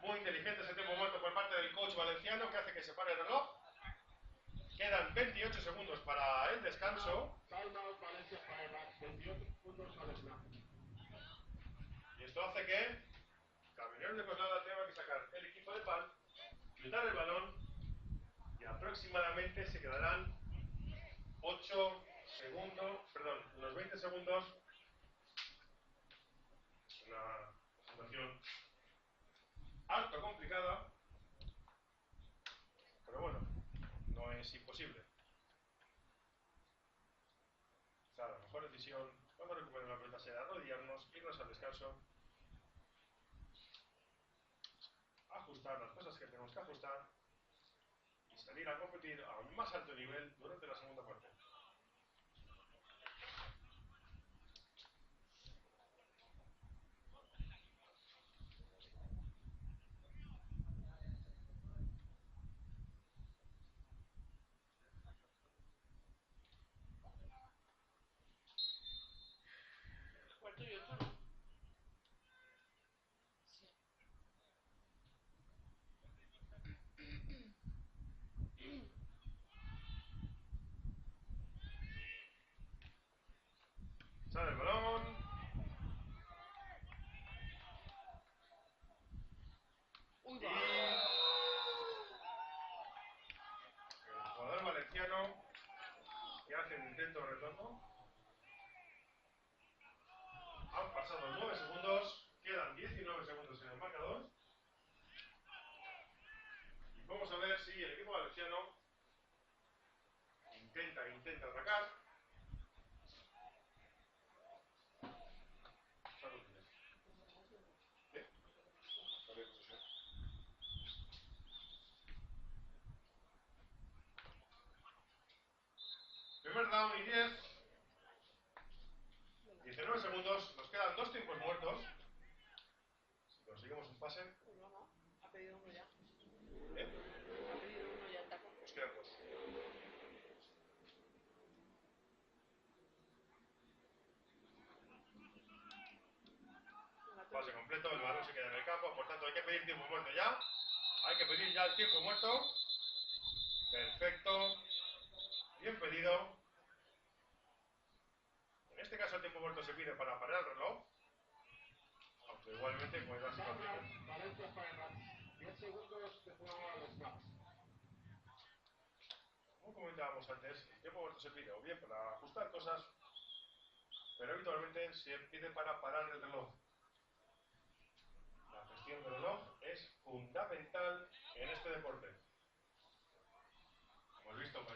Muy inteligente ese tiempo muerto por parte del coach valenciano que hace que se pare el reloj. Quedan 28 segundos para el descanso. Timeout, Valencia Fireback, 28 segundos al snap. Y esto hace que Camioneros de Coslada tenga que sacar el equipo de PAN, quitar el balón y aproximadamente se quedarán 8 segundos, perdón, unos 20 segundos. Una situación harto complicada, pero bueno, no es imposible. O sea, la mejor decisión cuando recuperen la pelota será arrodillarnos, irnos al descanso, ajustar las cosas que tenemos que ajustar y salir a competir a un más alto nivel durante la segunda parte. ¿Cuál tuyo, tú, no? Sale el balón. Uy, Y va. el jugador valenciano que hace un intento de retorno. Han pasado 9 segundos, quedan 19 segundos en el marcador. Y vamos a ver si el equipo valenciano intenta atacar. ¿Eh? Primer down y 10. 19 segundos, nos quedan 2 tiempos muertos. Si conseguimos un pase. Uno, ¿no? Ha pedido uno ya. ¿Eh? Ha pedido uno ya el taco. Nos quedan 2. Pase completo, el balón se queda en el campo, por tanto hay que pedir tiempo muerto ya. Hay que pedir ya el tiempo muerto. Perfecto. Bien pedido. En este caso el tiempo muerto se pide para parar el reloj. Aunque igualmente puede darse complicar. Valencia Fireback. 10 segundos de juego al snap. Como comentábamos antes, el tiempo muerto se pide o bien para ajustar cosas, pero habitualmente se pide para parar el reloj. La gestión del reloj es fundamental en este deporte. Hemos visto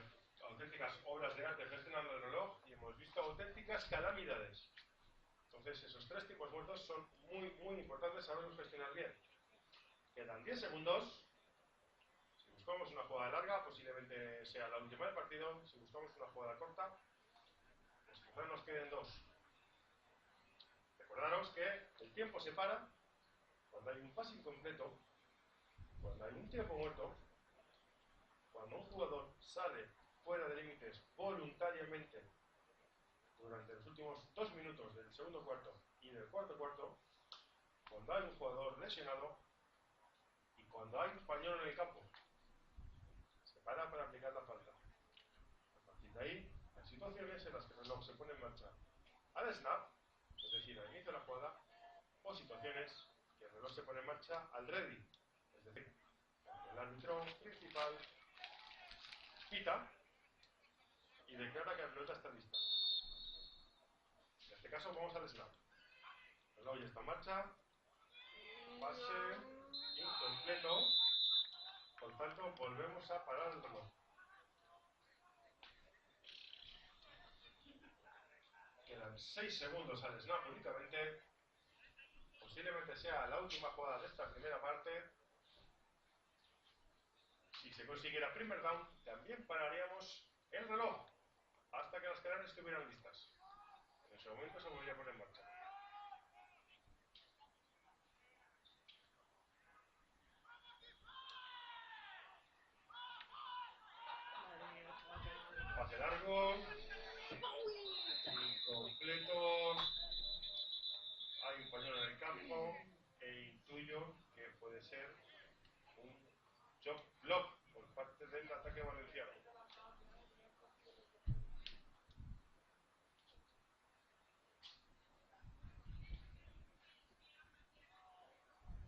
auténticas obras de arte gestionando el reloj y hemos visto auténticas calamidades. Entonces esos 3 tiempos muertos son muy importantes saberlos gestionar bien. Quedan 10 segundos. Si buscamos una jugada larga, posiblemente sea la última del partido. Si buscamos una jugada corta, pues quizás nos queden 2. Recordaros que el tiempo se para cuando hay un pase incompleto, cuando hay un tiempo muerto, cuando un jugador sale fuera de límites voluntariamente durante los últimos 2 minutos del segundo cuarto y del cuarto cuarto, cuando hay un jugador lesionado y cuando hay un español en el campo. Se para aplicar la falta. A partir de ahí, hay situaciones en las que el reloj se pone en marcha al snap, es decir, al inicio de la jugada, o situaciones que el reloj se pone en marcha al ready, es decir, el árbitro principal pita y declara que la pelota está lista. En este caso vamos al snap. El reloj ya está en marcha, pase incompleto, por tanto volvemos a parar el reloj. Quedan 6 segundos al snap únicamente. Posiblemente sea la última jugada de esta primera parte. Si se consiguiera primer down, también pararíamos el reloj hasta que las canarias estuvieran listas. En ese momento se volvería a poner en marcha. Pase largo. Incompleto. Hay un pañuelo en el campo e intuyo que puede ser un chop block por parte del ataque valenciano.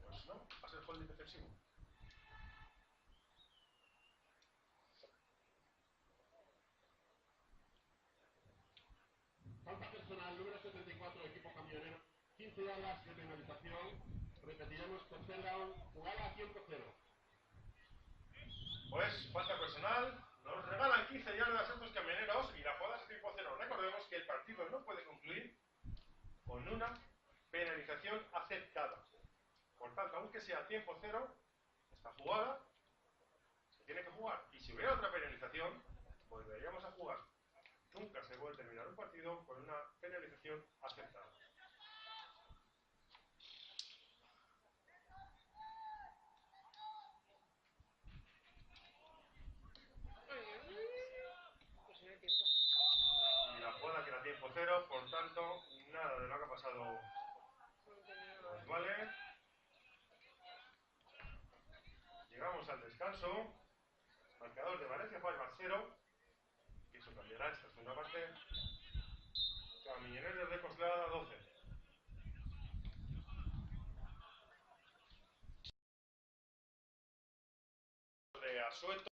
Pues no, va a ser holding defensivo. Falta personal número 74, equipo camionero. 15 yardas de penalización. Repetiremos tercer down, jugada a tiempo cero. Pues falta personal, nos regalan 15 yardas estos camioneros y la jugada es tiempo cero. Recordemos que el partido no puede concluir con una penalización aceptada. Por tanto, aunque sea tiempo cero, esta jugada se tiene que jugar. Y si hubiera otra penalización, volveríamos a jugar. Nunca se puede terminar un partido con una penalización aceptada. Y la jugada que era tiempo cero, por tanto, nada de lo que ha pasado nos vale. Llegamos al descanso. Marcador de Valencia Fireback 0. Que eso cambiará esta segunda parte. Camioneros de Coslada 12. De Asueto.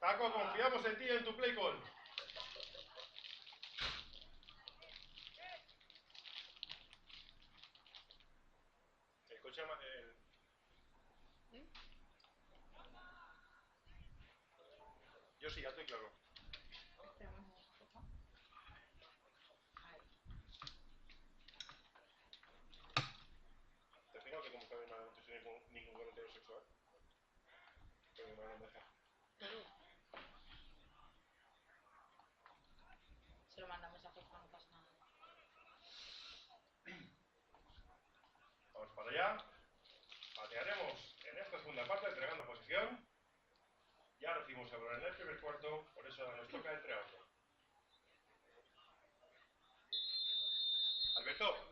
Taco, confiamos en ti y en tu play call. El coche... Yo sí, alto y claro. Te fijo que como que mi madre no te soy ningún comentario sexual. Que mi madre no me deja. Se lo mandamos a Facebook, no pasa nada. Vamos para allá. Patearemos en esta segunda parte, entregando posición. Ya recibimos el balón en el primer cuarto, por eso ahora nos toca entregarlo. Alberto.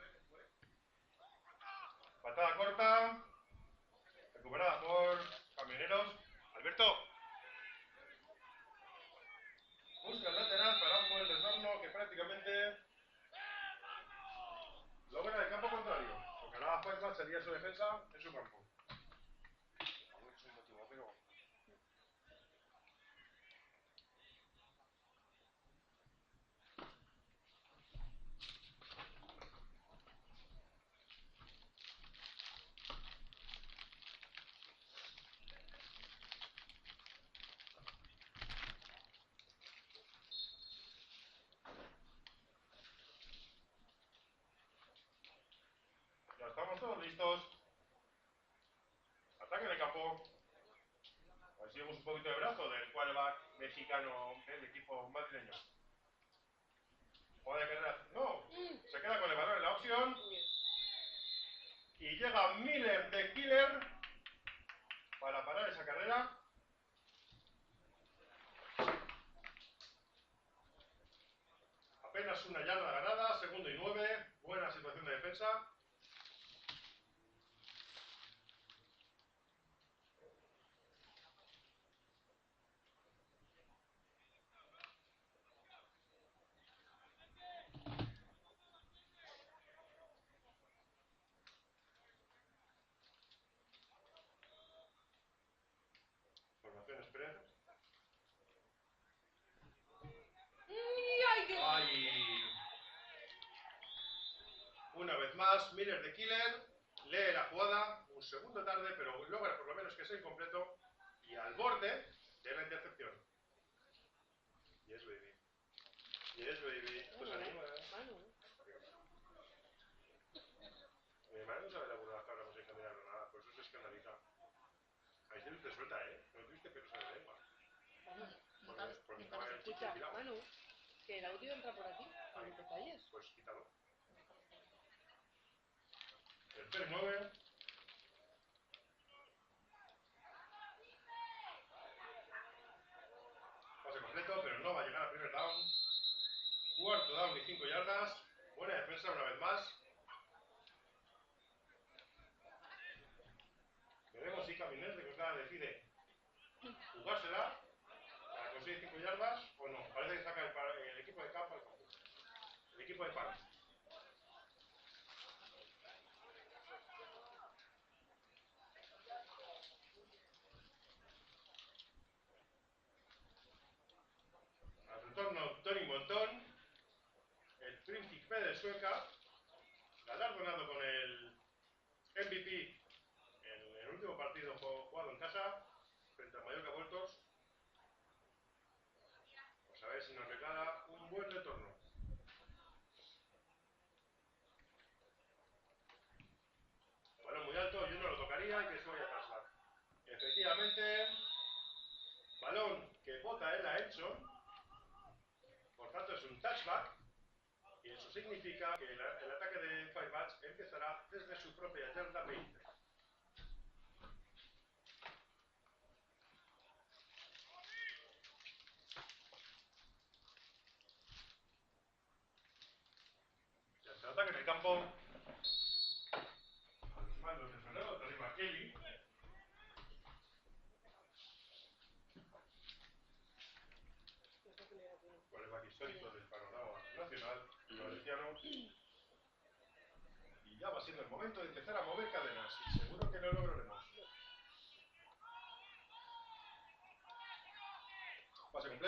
Patada corta. Recuperada por Camioneros. Alberto. Busca el lateral para un buen retorno que prácticamente logra el campo contrario. Tocará a Juanma, sería su defensa en su campo. Es un motivo, pero... Ya estamos todos listos. Ataque en el campo. A ver si vemos un poquito de brazo del quarterback mexicano del equipo madrileño. Joder, carrera. No, se queda con el balón en la opción. Y llega Miller de Killer para parar esa carrera. Apenas una yarda ganada, 2º y 9. Buena situación de defensa. Formación Express. ¡Ay! Una vez más, Miller de Killer lee la jugada, un segundo tarde, pero logra por lo menos que sea incompleto y al borde de la intercepción. Yes, baby. Yes, baby. Pues anima. Mi hermano no sabe la burrada que hablamos en general o nada, por eso se escandaliza. Ahí se viste suelta, ¿eh? No tuviste pelos en la lengua. Porque estaba en el chico Escucha, tirado. Manu, que el audio entra por aquí, por Ahí. lo que calles. Pues quítalo. Tercer y 9. Pase completo, pero no va a llegar a primer down. Cuarto down y 5 yardas. Buena defensa una vez más. Veremos si Camioneros de Coslada decide jugársela para conseguir 5 yardas o no. Parece que saca el equipo de campo al campo. El equipo de pan. Al retorno, Tony Montón, el príncipe de Sueca, galardonado con el MVP en el último partido jugado en casa, frente al Mallorca Vueltos. Vamos a ver si nos regala un buen retorno. Balón muy alto, yo no lo tocaría y que se vaya a touchback. Efectivamente, balón que bota en la Edson, por tanto es un touchback, y eso significa que el ataque de Firebats empezará desde su propia yarda 20. Ya está el ataque en el campo. A los mandos de Fernando arriba Kelly. Quarterback histórico del panorama nacional y valenciano. Y ya va siendo el momento de empezar a mover cadenas y seguro que lo lograremos.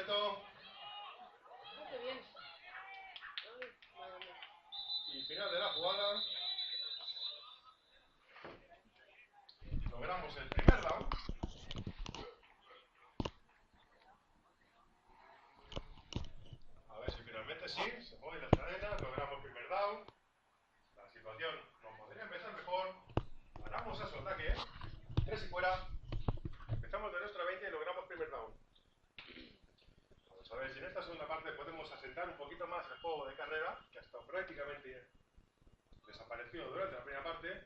completo. ¡Ah, qué bien! Ay, madre mía. Y final de la jugada. Logramos el primer down. A ver si finalmente sí, se mueven las cadenas, logramos el primer down. La situación no podría empezar mejor. Ganamos a su ataque. 3 y fuera. Empezamos de nuestra 20 y logramos primer down. Vamos a ver si en esta segunda parte podemos asentar un poquito más el juego de carrera, que ha estado prácticamente desaparecido durante la primera parte.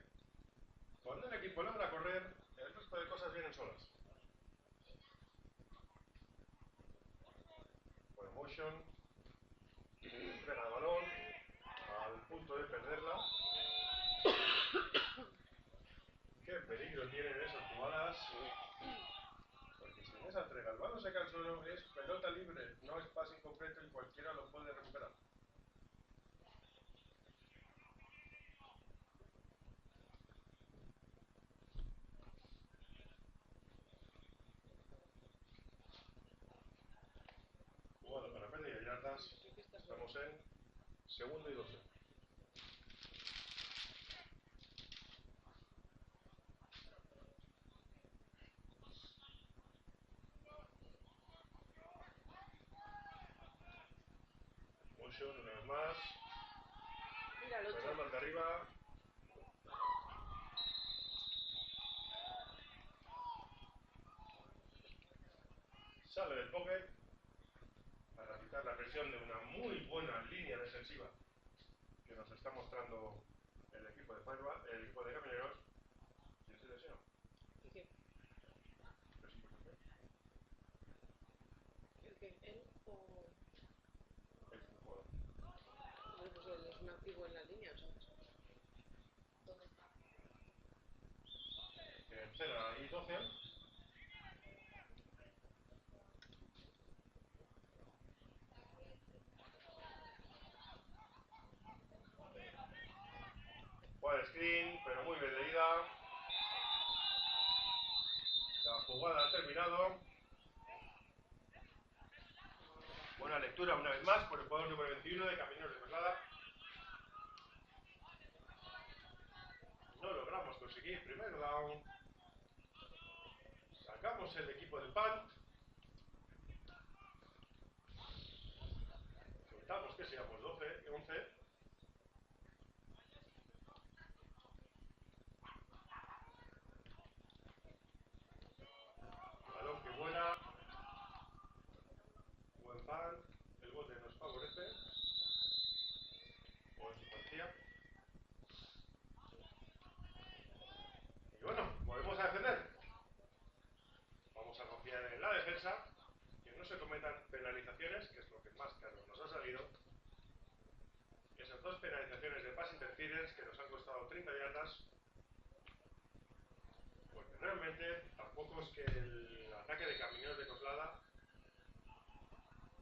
Cuando el equipo logra correr, el resto de cosas vienen solas. Por motion, entrega el balón al punto de perderla. Qué peligro tienen esas jugadas. Porque si en esa entrega el balón se cae al suelo, es pelota libre, no es pase incompleto y cualquiera lo puede recuperar. Jugada para pérdida de yardas. Estamos en segundo y 12. Motion una vez más. Mira el 8. Fernando ante arriba. Sale del pocket para quitar la presión de una muy buena línea defensiva que nos está mostrando el equipo de Firewall, el equipo de Camioneros. ¿Quién se lesiona? ¿Y qué? ¿Qué es importante? ¿El qué? ¿Él o...? Es un jugador. Hombre, pues él es un activo en la línea, ¿sabes? ¿Dónde está? Tercera y 12. Buen screen, pero muy bien leída. La jugada ha terminado. Buena lectura una vez más por el jugador número 21 de Camineros de Coslada. No logramos conseguir primer down. Sacamos el equipo de punt. Contamos que seamos 12 y 11. Balón que vuela. Buen punt. El bote nos favorece. O en su partida. Y bueno, volvemos a defender. Vamos a confiar en la defensa. Que no se cometan penalizaciones, que es lo que más caro nos ha salido. Esas dos penalizaciones de pass interference que nos han costado 30 yardas. Porque realmente tampoco es que el ataque de Camineros de Coslada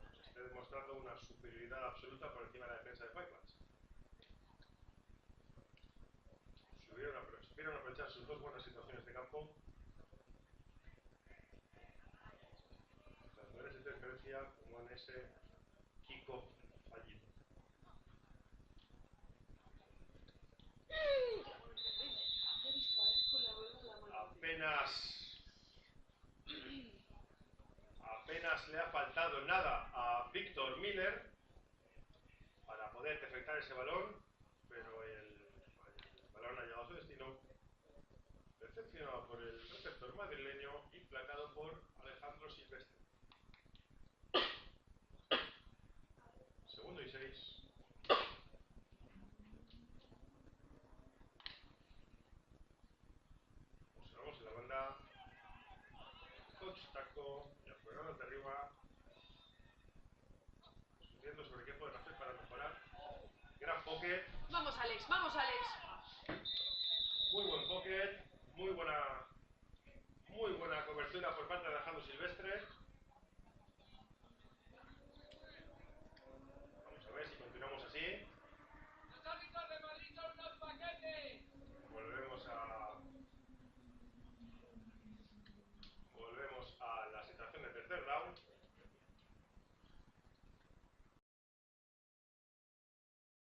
nos esté demostrando una superioridad absoluta por encima de la defensa de Firelands. Supieron aprovechar sus dos buenas situaciones de campo. Las buenas interferencias como en ese kickoff fallido. Apenas le ha faltado nada a Víctor Miller para poder defectar ese balón, pero el balón ha llegado a su destino, decepcionado por el receptor madrileño y placado por Alejandro Silvestre. Segundo y 6. Observamos en la banda coach Taco y el programa de arriba discutiendo sobre qué pueden hacer para mejorar. Gran pocket. ¡Vamos, Alex! ¡Vamos, Alex! Muy buen pocket. Muy buena cobertura por parte de Alejandro Silvestre.